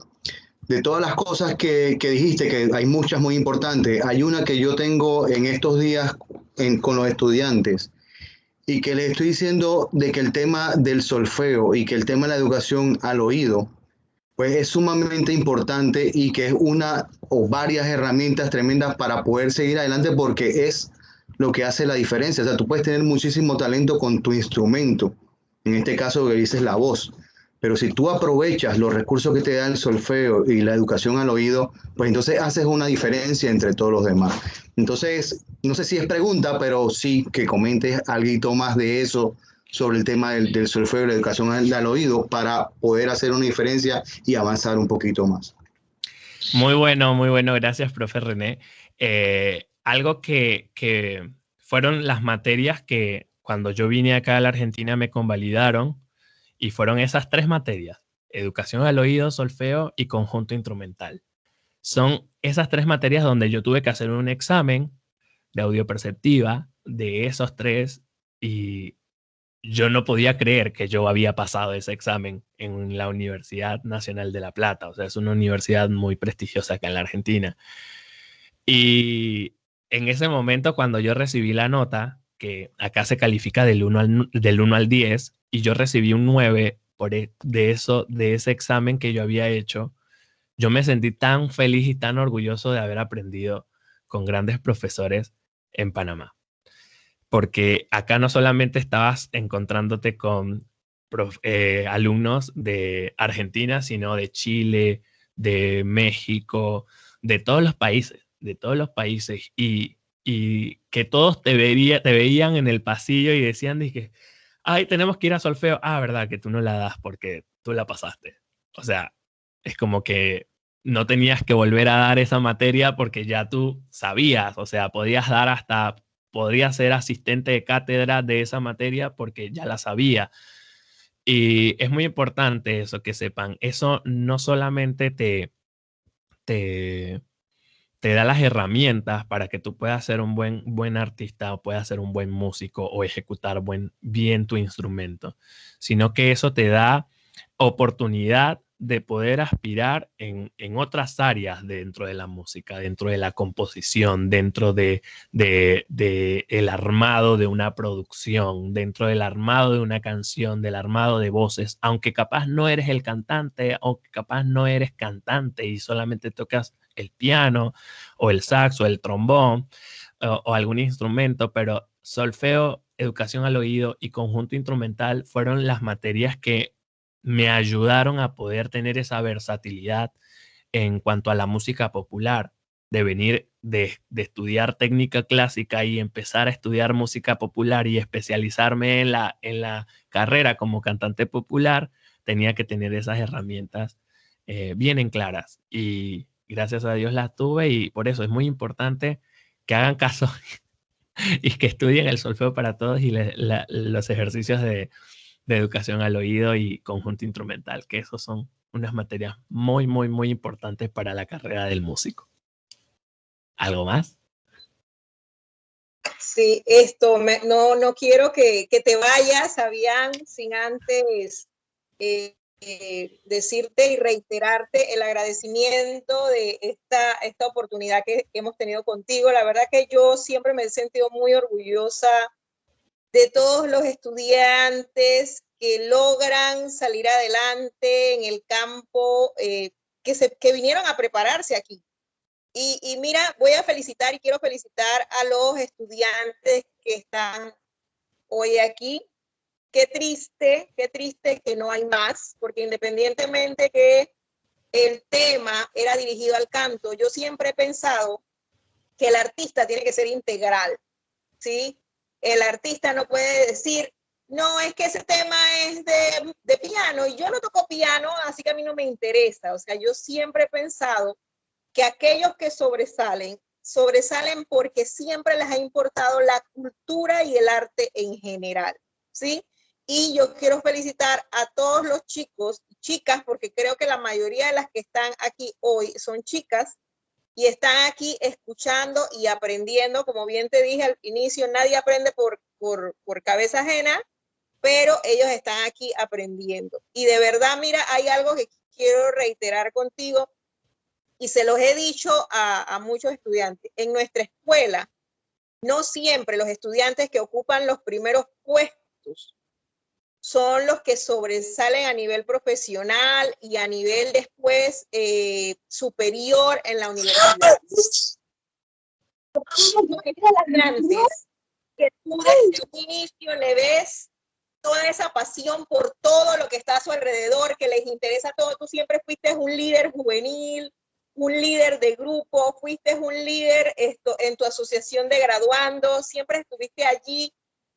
De todas las cosas que dijiste, que hay muchas muy importantes, hay una que yo tengo en estos días con los estudiantes y que les estoy diciendo de que el tema del solfeo y que el tema de la educación al oído, pues es sumamente importante y que es una o varias herramientas tremendas para poder seguir adelante porque es lo que hace la diferencia. O sea, tú puedes tener muchísimo talento con tu instrumento, en este caso que dices la voz, pero si tú aprovechas los recursos que te da el solfeo y la educación al oído, pues entonces haces una diferencia entre todos los demás. Entonces, no sé si es pregunta, pero sí que comentes algo más de eso sobre el tema del solfeo y la educación al oído para poder hacer una diferencia y avanzar un poquito más.
Muy bueno, muy bueno. Gracias, profe René. Algo que fueron las materias que cuando yo vine acá a la Argentina me convalidaron y fueron esas 3 materias: educación al oído, solfeo y conjunto instrumental. Son esas 3 materias donde yo tuve que hacer un examen de audioperceptiva de esos 3 y yo no podía creer que yo había pasado ese examen en la Universidad Nacional de La Plata. O sea, es una universidad muy prestigiosa acá en la Argentina. Y en ese momento, cuando yo recibí la nota, que acá se califica del 1 al 10, y yo recibí un 9 de ese examen que yo había hecho, yo me sentí tan feliz y tan orgulloso de haber aprendido con grandes profesores en Panamá. Porque acá no solamente estabas encontrándote con alumnos de Argentina, sino de Chile, de México, de todos los países, y que todos te veían en el pasillo y decían, dije, ay, tenemos que ir a solfeo. Ah, verdad, que tú no la das porque tú la pasaste. O sea, es como que no tenías que volver a dar esa materia porque ya tú sabías, o sea, podría ser asistente de cátedra de esa materia porque ya la sabía. Y es muy importante eso, que sepan. Eso no solamente te te da las herramientas para que tú puedas ser un buen artista o puedas ser un buen músico o ejecutar bien tu instrumento, sino que eso te da oportunidad de poder aspirar en otras áreas dentro de la música, dentro de la composición, dentro de el armado de una producción, dentro del armado de una canción, del armado de voces, aunque capaz no eres el cantante, aunque capaz no eres cantante y solamente tocas el piano o el saxo, el trombón o algún instrumento, pero solfeo, educación al oído y conjunto instrumental fueron las materias que me ayudaron a poder tener esa versatilidad en cuanto a la música popular, de venir de estudiar técnica clásica y empezar a estudiar música popular y especializarme en la carrera como cantante popular, tenía que tener esas herramientas bien en claras y gracias a Dios las tuve y por eso es muy importante que hagan caso y que estudien el solfeo para todos y los ejercicios de educación al oído y conjunto instrumental, que esos son unas materias muy, muy, muy importantes para la carrera del músico. ¿Algo más?
Sí, no quiero que te vayas, Fabián, sin antes decirte y reiterarte el agradecimiento de esta oportunidad que hemos tenido contigo. La verdad que yo siempre me he sentido muy orgullosa de todos los estudiantes que logran salir adelante en el campo, que vinieron a prepararse aquí. Y mira, voy a felicitar y quiero felicitar a los estudiantes que están hoy aquí. Qué triste que no hay más, porque independientemente que el tema era dirigido al canto, yo siempre he pensado que el artista tiene que ser integral, ¿sí? El artista no puede decir, no, es que ese tema es de piano y yo no toco piano, así que a mí no me interesa. O sea, yo siempre he pensado que aquellos que sobresalen porque siempre les ha importado la cultura y el arte en general, ¿sí? Y yo quiero felicitar a todos los chicos y chicas, porque creo que la mayoría de las que están aquí hoy son chicas y están aquí escuchando y aprendiendo. Como bien te dije al inicio, nadie aprende por cabeza ajena, pero ellos están aquí aprendiendo. Y de verdad, mira, hay algo que quiero reiterar contigo y se los he dicho a muchos estudiantes. En nuestra escuela, no siempre los estudiantes que ocupan los primeros puestos son los que sobresalen a nivel profesional y a nivel después superior en la universidad. Que tú desde un inicio le ves toda esa pasión por todo lo que está a su alrededor, que les interesa todo. Tú siempre fuiste un líder juvenil, un líder de grupo, fuiste un líder en tu asociación de graduandos, siempre estuviste allí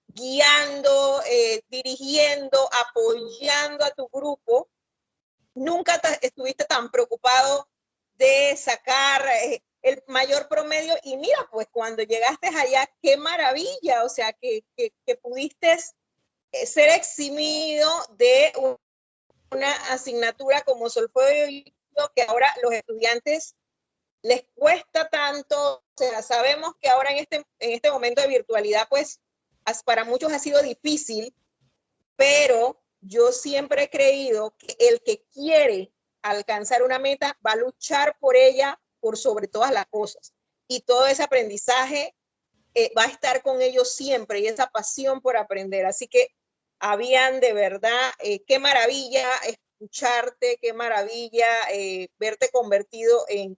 guiando, dirigiendo, apoyando a tu grupo. Nunca estuviste tan preocupado de sacar el mayor promedio y mira, pues cuando llegaste allá, qué maravilla, o sea, que pudiste ser eximido de una asignatura como solfeo, que ahora los estudiantes les cuesta tanto. O sea, sabemos que ahora en este momento de virtualidad, pues para muchos ha sido difícil, pero yo siempre he creído que el que quiere alcanzar una meta va a luchar por ella por sobre todas las cosas. Y todo ese aprendizaje va a estar con ellos siempre y esa pasión por aprender. Así que, Fabián, de verdad, qué maravilla escucharte, qué maravilla verte convertido en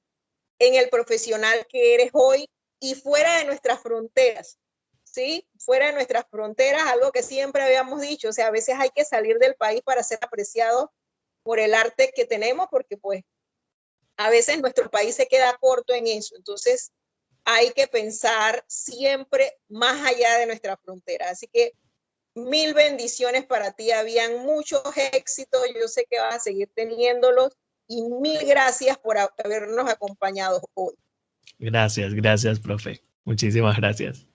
el profesional que eres hoy y fuera de nuestras fronteras. ¿Sí? Fuera de nuestras fronteras, algo que siempre habíamos dicho, o sea, a veces hay que salir del país para ser apreciado por el arte que tenemos, porque pues a veces nuestro país se queda corto en eso. Entonces hay que pensar siempre más allá de nuestra frontera. Así que mil bendiciones para ti, habían muchos éxitos, yo sé que vas a seguir teniéndolos y mil gracias por habernos acompañado hoy.
Gracias, profe. Muchísimas gracias.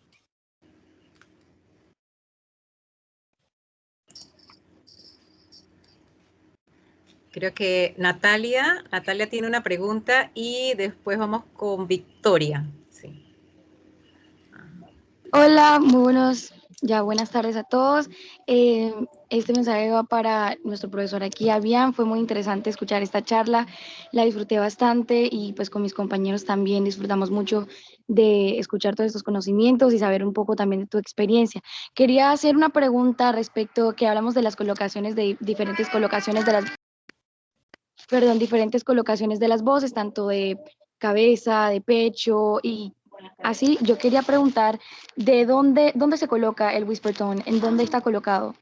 Creo que Natalia tiene una pregunta y después vamos con Victoria. Sí.
Hola, buenas tardes a todos. Este mensaje va para nuestro profesor aquí, Avian. Fue muy interesante escuchar esta charla, la disfruté bastante y pues con mis compañeros también disfrutamos mucho de escuchar todos estos conocimientos y saber un poco también de tu experiencia. Quería hacer una pregunta respecto que hablamos de las colocaciones, de diferentes colocaciones de diferentes colocaciones de las voces, tanto de cabeza, de pecho y así. Yo quería preguntar de dónde se coloca el whisper tone, en dónde está colocado.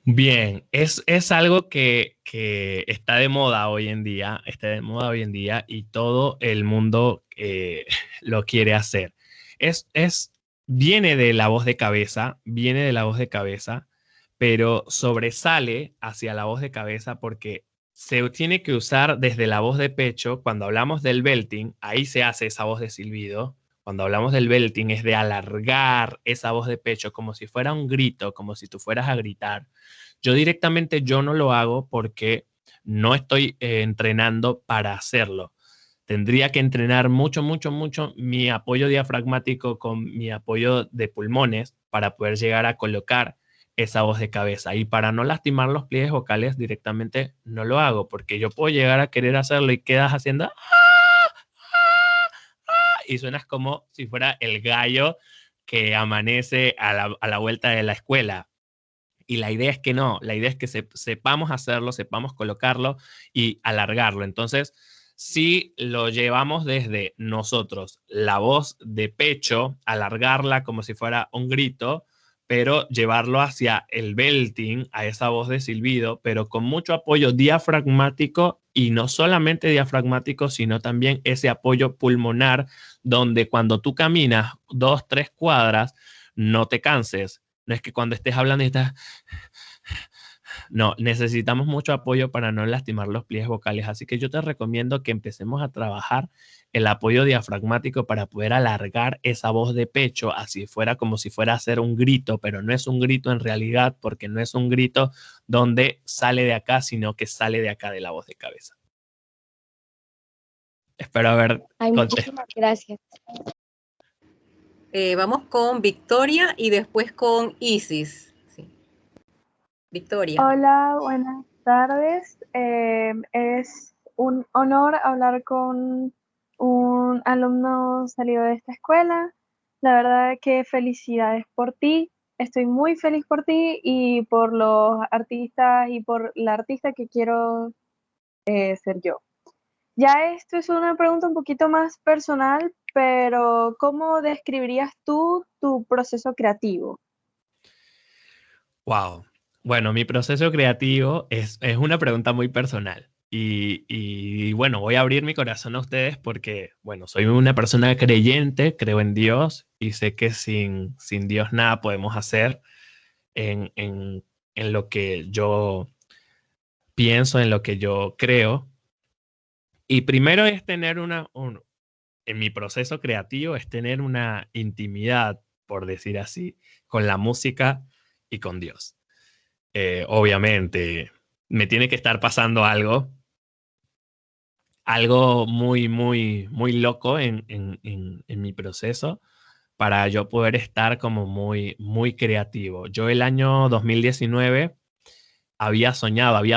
Bien, es algo que está de moda hoy en día, y todo el mundo lo quiere hacer. Viene de la voz de cabeza, pero sobresale hacia la voz de cabeza porque se tiene que usar desde la voz de pecho. Cuando hablamos del belting, ahí se hace esa voz de silbido. Cuando hablamos del belting es de alargar esa voz de pecho como si fuera un grito, como si tú fueras a gritar. Yo no lo hago porque no estoy entrenando para hacerlo. Tendría que entrenar mucho mi apoyo diafragmático con mi apoyo de pulmones para poder llegar a colocar esa voz de cabeza. Y para no lastimar los pliegues vocales directamente no lo hago, porque yo puedo llegar a querer hacerlo y quedas haciendo y suenas como si fuera el gallo que amanece a la vuelta de la escuela. Y la idea es que no, la idea es que sepamos hacerlo, sepamos colocarlo y alargarlo. Entonces, si lo llevamos desde nosotros, la voz de pecho, alargarla como si fuera un grito, pero llevarlo hacia el belting, a esa voz de silbido, pero con mucho apoyo diafragmático, y no solamente diafragmático, sino también ese apoyo pulmonar, donde cuando tú caminas 2, 3 cuadras, no te canses. No es que cuando estés hablando y estás... No, necesitamos mucho apoyo para no lastimar los pliegues vocales. Así que yo te recomiendo que empecemos a trabajar el apoyo diafragmático para poder alargar esa voz de pecho, así fuera como si fuera a hacer un grito, pero no es un grito en realidad, porque no es un grito donde sale de acá, sino que sale de acá de la voz de cabeza. Espero haber contestado.
Muchísimas gracias.
Vamos con Victoria y después con Isis. Sí. Victoria.
Hola, buenas tardes. Es un honor hablar con un alumno salido de esta escuela. La verdad que felicidades por ti. Estoy muy feliz por ti y por los artistas y por la artista que quiero ser yo. Ya esto es una pregunta un poquito más personal, pero ¿cómo describirías tú tu proceso creativo?
Wow. Bueno, mi proceso creativo es una pregunta muy personal. Y bueno, voy a abrir mi corazón a ustedes porque, bueno, soy una persona creyente, creo en Dios y sé que sin Dios nada podemos hacer en lo que yo pienso, en lo que yo creo. Y primero es tener en mi proceso creativo es tener una intimidad, por decir así, con la música y con Dios. Obviamente, me tiene que estar pasando algo muy loco en mi proceso para yo poder estar como muy creativo. Yo el año 2019 había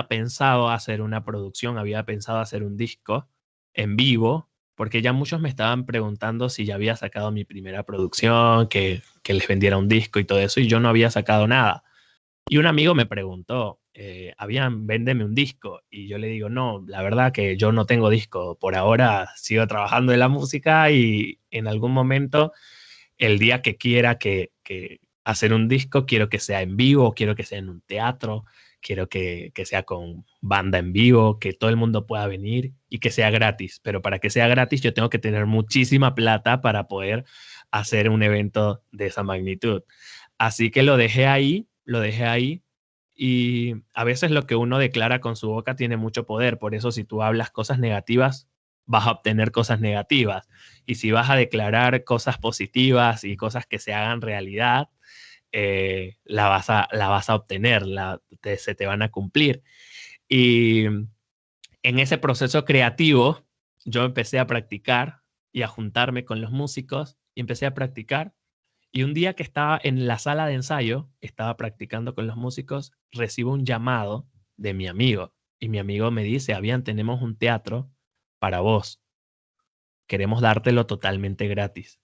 pensado hacer una producción, había pensado hacer un disco en vivo, porque ya muchos me estaban preguntando si ya había sacado mi primera producción, que les vendiera un disco y todo eso, y yo no había sacado nada. Y un amigo me preguntó, véndeme un disco. Y yo le digo, no, la verdad que yo no tengo disco. Por ahora sigo trabajando en la música y en algún momento, el día que quiera que hacer un disco, quiero que sea en vivo, quiero que sea en un teatro, quiero que sea con banda en vivo, que todo el mundo pueda venir y que sea gratis. Pero para que sea gratis yo tengo que tener muchísima plata para poder hacer un evento de esa magnitud. Así que lo dejé ahí y a veces lo que uno declara con su boca tiene mucho poder. Por eso si tú hablas cosas negativas, vas a obtener cosas negativas. Y si vas a declarar cosas positivas y cosas que se hagan realidad, la vas a obtener, se te van a cumplir. Y en ese proceso creativo, yo empecé a practicar y a juntarme con los músicos y empecé a practicar. Y un día que estaba en la sala de ensayo, estaba practicando con los músicos, recibo un llamado de mi amigo. Y mi amigo me dice, Avian, tenemos un teatro para vos. Queremos dártelo totalmente gratis.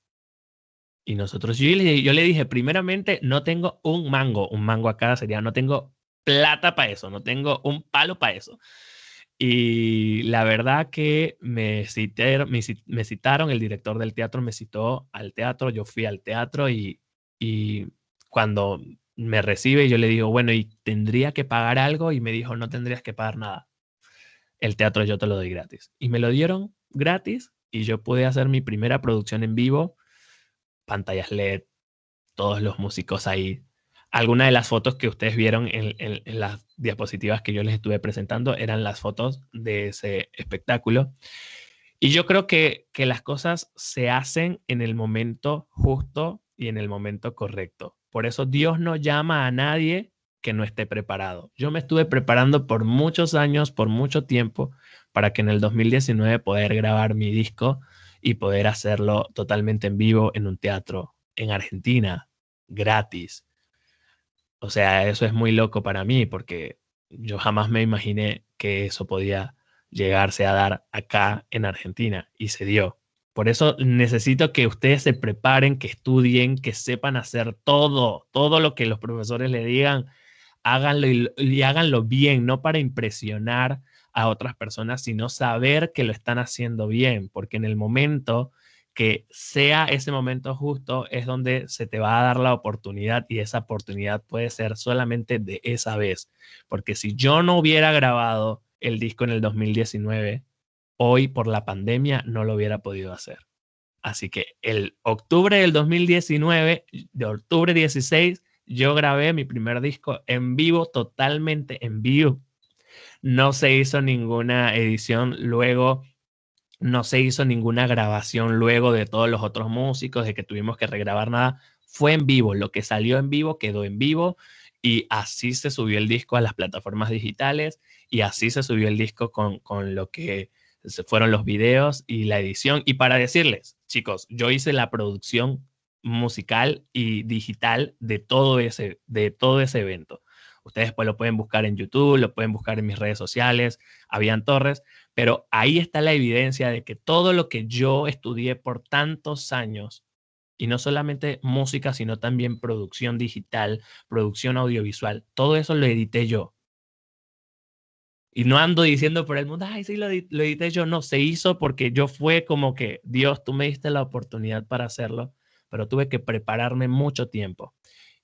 Y nosotros, yo le dije, primeramente, no tengo un mango acá sería, no tengo plata para eso, no tengo un palo para eso. Y la verdad que me citaron, el director del teatro me citó al teatro, yo fui al teatro y cuando me recibe yo le digo, bueno, ¿y tendría que pagar algo? Y me dijo, no tendrías que pagar nada. El teatro yo te lo doy gratis. Y me lo dieron gratis y yo pude hacer mi primera producción en vivo, pantallas LED, todos los músicos ahí. Algunas de las fotos que ustedes vieron en las diapositivas que yo les estuve presentando eran las fotos de ese espectáculo. Y yo creo que las cosas se hacen en el momento justo y en el momento correcto. Por eso Dios no llama a nadie que no esté preparado. Yo me estuve preparando por muchos años, por mucho tiempo, para que en el 2019 poder grabar mi disco y poder hacerlo totalmente en vivo en un teatro en Argentina, gratis. O sea, eso es muy loco para mí porque yo jamás me imaginé que eso podía llegarse a dar acá en Argentina y se dio. Por eso necesito que ustedes se preparen, que estudien, que sepan hacer todo lo que los profesores le digan, háganlo y háganlo bien, no para impresionar a otras personas, sino saber que lo están haciendo bien, porque en el momento que sea ese momento justo es donde se te va a dar la oportunidad y esa oportunidad puede ser solamente de esa vez, porque si yo no hubiera grabado el disco en el 2019, hoy por la pandemia no lo hubiera podido hacer. Así que el octubre del 2019, de octubre 16, yo grabé mi primer disco en vivo, totalmente en vivo. No se hizo ninguna edición luego, no se hizo ninguna grabación luego de todos los otros músicos, de que tuvimos que regrabar nada. Fue en vivo, lo que salió en vivo quedó en vivo y así se subió el disco a las plataformas digitales y así se subió el disco con lo que fueron los videos y la edición. Y para decirles, chicos, yo hice la producción musical y digital de todo ese evento. Ustedes pues lo pueden buscar en YouTube, lo pueden buscar en mis redes sociales, Avian Torres, pero ahí está la evidencia de que todo lo que yo estudié por tantos años, y no solamente música, sino también producción digital, producción audiovisual, todo eso lo edité yo. Y no ando diciendo por el mundo, ay, sí, lo edité yo. No, se hizo porque yo fue como que, Dios, tú me diste la oportunidad para hacerlo, pero tuve que prepararme mucho tiempo.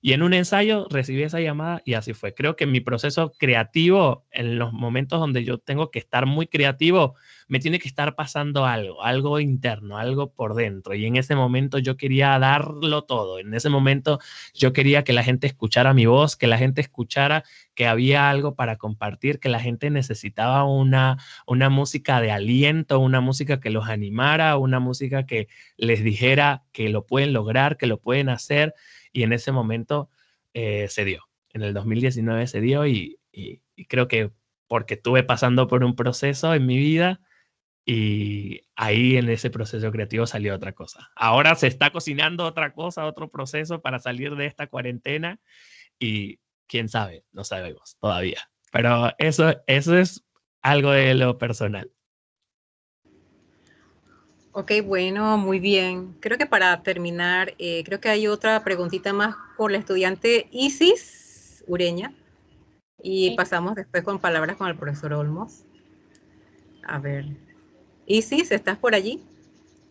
Y en un ensayo recibí esa llamada y así fue. Creo que mi proceso creativo, en los momentos donde yo tengo que estar muy creativo, me tiene que estar pasando algo interno, algo por dentro. Y en ese momento yo quería darlo todo. En ese momento yo quería que la gente escuchara mi voz, que la gente escuchara que había algo para compartir, que la gente necesitaba una música de aliento, una música que los animara, una música que les dijera que lo pueden lograr, que lo pueden hacer. Y en ese momento se dio. En el 2019 se dio y creo que porque estuve pasando por un proceso en mi vida y ahí en ese proceso creativo salió otra cosa. Ahora se está cocinando otra cosa, otro proceso para salir de esta cuarentena y quién sabe, no sabemos todavía. Pero eso es algo de lo personal.
Ok, bueno, muy bien. Creo que para terminar, creo que hay otra preguntita más por la estudiante Isis Ureña y pasamos después con palabras con el profesor Olmos. A ver, Isis, ¿estás por allí?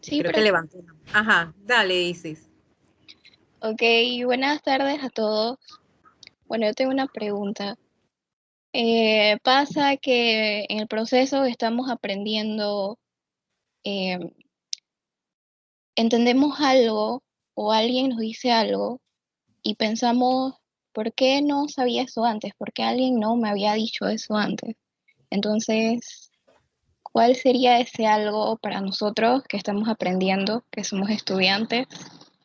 Sí,
creo que levanté. Ajá, dale, Isis.
Ok, buenas tardes a todos. Bueno, yo tengo una pregunta. Pasa que en el proceso estamos aprendiendo, entendemos algo o alguien nos dice algo y pensamos, ¿por qué no sabía eso antes? ¿Por qué alguien no me había dicho eso antes? Entonces, ¿cuál sería ese algo para nosotros que estamos aprendiendo, que somos estudiantes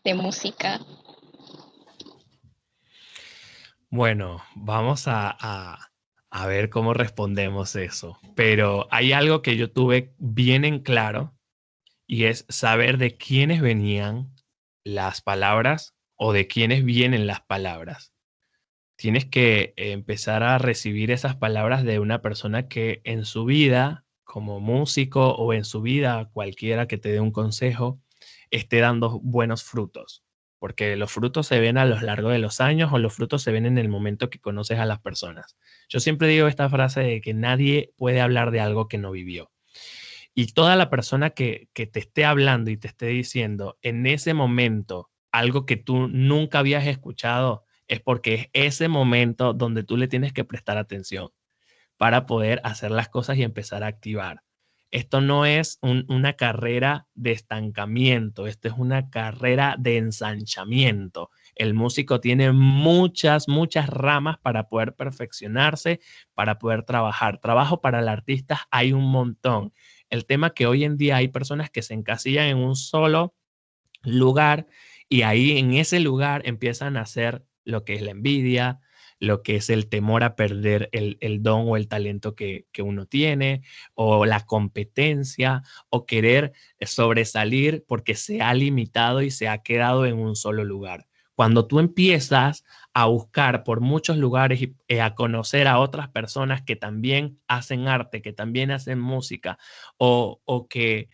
de música?
Bueno, vamos a A ver cómo respondemos eso. Pero hay algo que yo tuve bien en claro y es saber de quiénes venían las palabras o de quiénes vienen las palabras. Tienes que empezar a recibir esas palabras de una persona que en su vida, como músico o en su vida, cualquiera que te dé un consejo, esté dando buenos frutos. Porque los frutos se ven a lo largo de los años o los frutos se ven en el momento que conoces a las personas. Yo siempre digo esta frase de que nadie puede hablar de algo que no vivió. Y toda la persona que te esté hablando y te esté diciendo en ese momento algo que tú nunca habías escuchado, es porque es ese momento donde tú le tienes que prestar atención para poder hacer las cosas y empezar a activar. Esto no es una carrera de estancamiento, esto es una carrera de ensanchamiento. El músico tiene muchas, muchas ramas para poder perfeccionarse, para poder trabajar. Trabajo para el artista hay un montón. El tema que hoy en día hay personas que se encasillan en un solo lugar y ahí en ese lugar empiezan a hacer lo que es la envidia, lo que es el temor a perder el don o el talento que uno tiene, o la competencia, o querer sobresalir porque se ha limitado y se ha quedado en un solo lugar. Cuando tú empiezas a buscar por muchos lugares y a conocer a otras personas que también hacen arte, que también hacen música, o que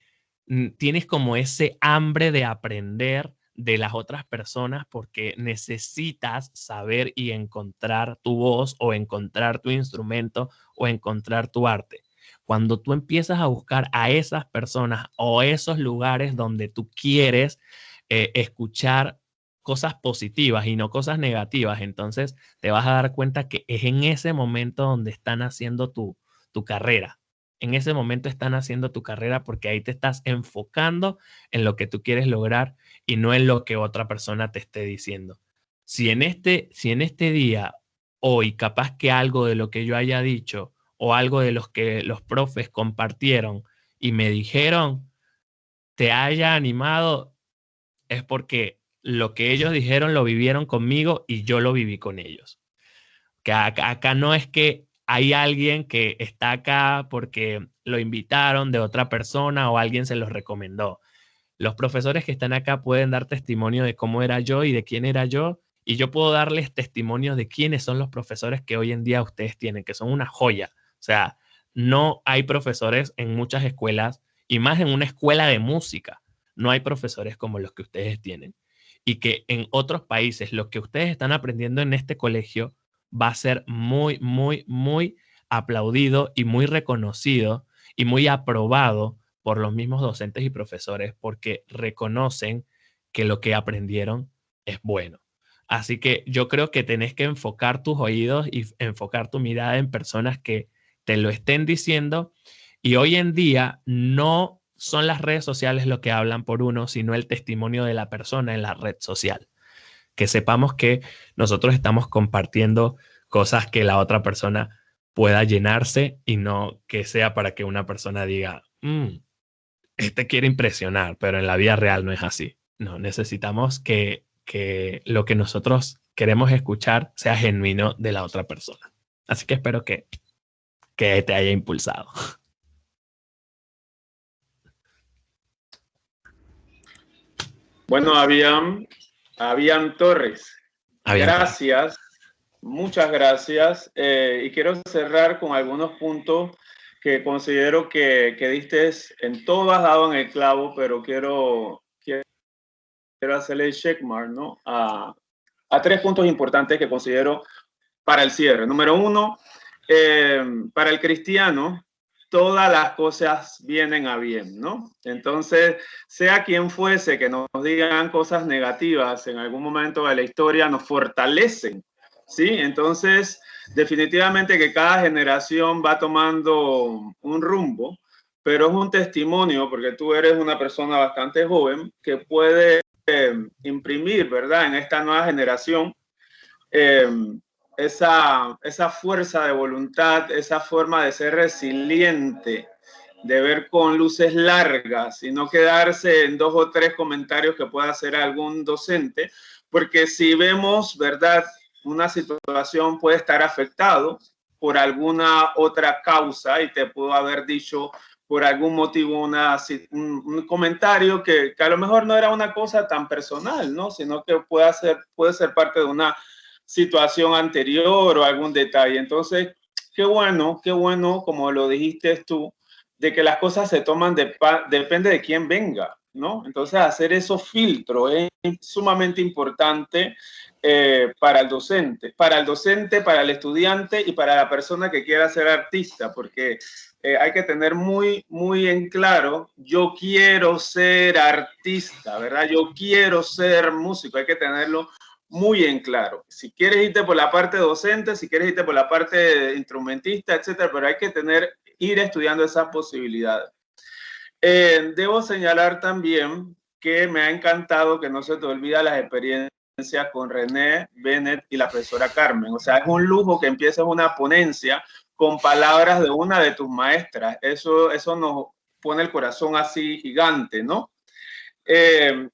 tienes como ese hambre de aprender de las otras personas porque necesitas saber y encontrar tu voz o encontrar tu instrumento o encontrar tu arte. Cuando tú empiezas a buscar a esas personas o esos lugares donde tú quieres escuchar cosas positivas y no cosas negativas, entonces te vas a dar cuenta que es en ese momento donde están haciendo tu carrera. En ese momento están haciendo tu carrera porque ahí te estás enfocando en lo que tú quieres lograr y no en lo que otra persona te esté diciendo. Si en este día, hoy, capaz que algo de lo que yo haya dicho o algo de los que los profes compartieron y me dijeron te haya animado, es porque lo que ellos dijeron lo vivieron conmigo y yo lo viví con ellos. Que acá no es que hay alguien que está acá porque lo invitaron de otra persona o alguien se los recomendó. Los profesores que están acá pueden dar testimonio de cómo era yo y de quién era yo, y yo puedo darles testimonio de quiénes son los profesores que hoy en día ustedes tienen, que son una joya. O sea, no hay profesores en muchas escuelas, y más en una escuela de música, no hay profesores como los que ustedes tienen. Y que en otros países lo que ustedes están aprendiendo en este colegio va a ser muy, muy, muy aplaudido y muy reconocido y muy aprobado por los mismos docentes y profesores porque reconocen que lo que aprendieron es bueno. Así que yo creo que tenés que enfocar tus oídos y enfocar tu mirada en personas que te lo estén diciendo, y hoy en día no son las redes sociales lo que hablan por uno, sino el testimonio de la persona en la red social. Que sepamos que nosotros estamos compartiendo cosas que la otra persona pueda llenarse y no que sea para que una persona diga, este quiere impresionar, pero en la vida real no es así. No, necesitamos que lo que nosotros queremos escuchar sea genuino de la otra persona. Así que espero que te haya impulsado.
Bueno, Avian Torres, gracias, muchas gracias. Y quiero cerrar con algunos puntos que considero que diste en todo, has dado en el clavo, pero quiero hacerle el checkmark, ¿no? A 3 puntos importantes que considero para el cierre. Número 1, para el cristiano, todas las cosas vienen a bien, ¿no? Entonces, sea quien fuese que nos digan cosas negativas en algún momento de la historia, nos fortalecen, ¿sí? Entonces, definitivamente que cada generación va tomando un rumbo, pero es un testimonio, porque tú eres una persona bastante joven que puede imprimir, ¿verdad?, en esta nueva generación esa fuerza de voluntad, esa forma de ser resiliente, de ver con luces largas y no quedarse en 2 o 3 comentarios que pueda hacer algún docente, porque si vemos, ¿verdad?, una situación puede estar afectado por alguna otra causa y te pudo haber dicho por algún motivo un comentario que a lo mejor no era una cosa tan personal, ¿no? Sino que puede ser parte de una situación anterior o algún detalle. Entonces, qué bueno, como lo dijiste tú, de que las cosas se toman, depende de quién venga, ¿no? Entonces, hacer esos filtros es sumamente importante para el docente, para el estudiante y para la persona que quiera ser artista, porque hay que tener muy, muy en claro, yo quiero ser artista, ¿verdad? Yo quiero ser músico, hay que tenerlo muy en claro. Si quieres irte por la parte docente, si quieres irte por la parte instrumentista, etcétera, pero hay que ir estudiando esas posibilidades. Debo señalar también que me ha encantado que no se te olvida las experiencias con René, Bennett y la profesora Carmen. O sea, es un lujo que empieces una ponencia con palabras de una de tus maestras. Eso nos pone el corazón así gigante, ¿no?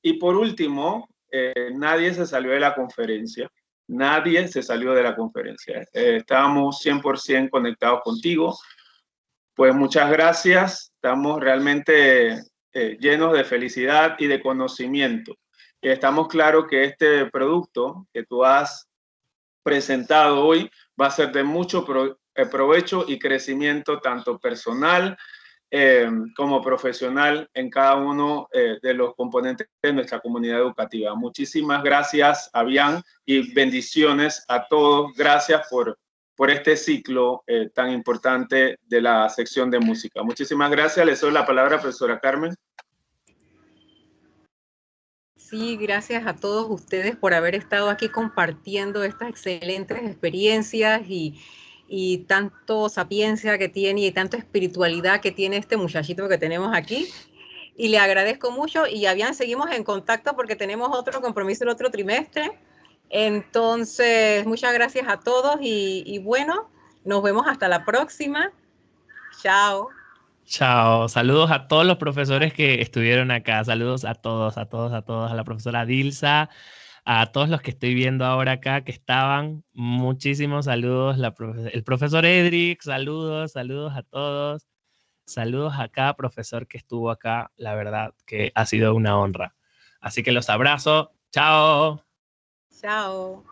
Y por último, nadie se salió de la conferencia. Nadie se salió de la conferencia. Estábamos 100% conectados contigo. Pues muchas gracias. Estamos realmente llenos de felicidad y de conocimiento. Estamos claros que este producto que tú has presentado hoy va a ser de mucho provecho y crecimiento tanto personal como profesional en cada uno de los componentes de nuestra comunidad educativa. Muchísimas gracias, Avian, y bendiciones a todos. Gracias por este ciclo tan importante de la sección de música. Muchísimas gracias. Le doy la palabra a profesora Carmen.
Sí, gracias a todos ustedes por haber estado aquí compartiendo estas excelentes experiencias y tanto sapiencia que tiene y tanta espiritualidad que tiene este muchachito que tenemos aquí. Y le agradezco mucho y ya bien seguimos en contacto porque tenemos otro compromiso el otro trimestre. Entonces, muchas gracias a todos y bueno, nos vemos hasta la próxima. Chao.
Chao, saludos a todos los profesores que estuvieron acá, saludos a todos, a la profesora Dilsa, a todos los que estoy viendo ahora acá que estaban, muchísimos saludos, el profesor Edric, saludos a todos, saludos a cada profesor que estuvo acá, la verdad que ha sido una honra. Así que los abrazo, chao.
Chao.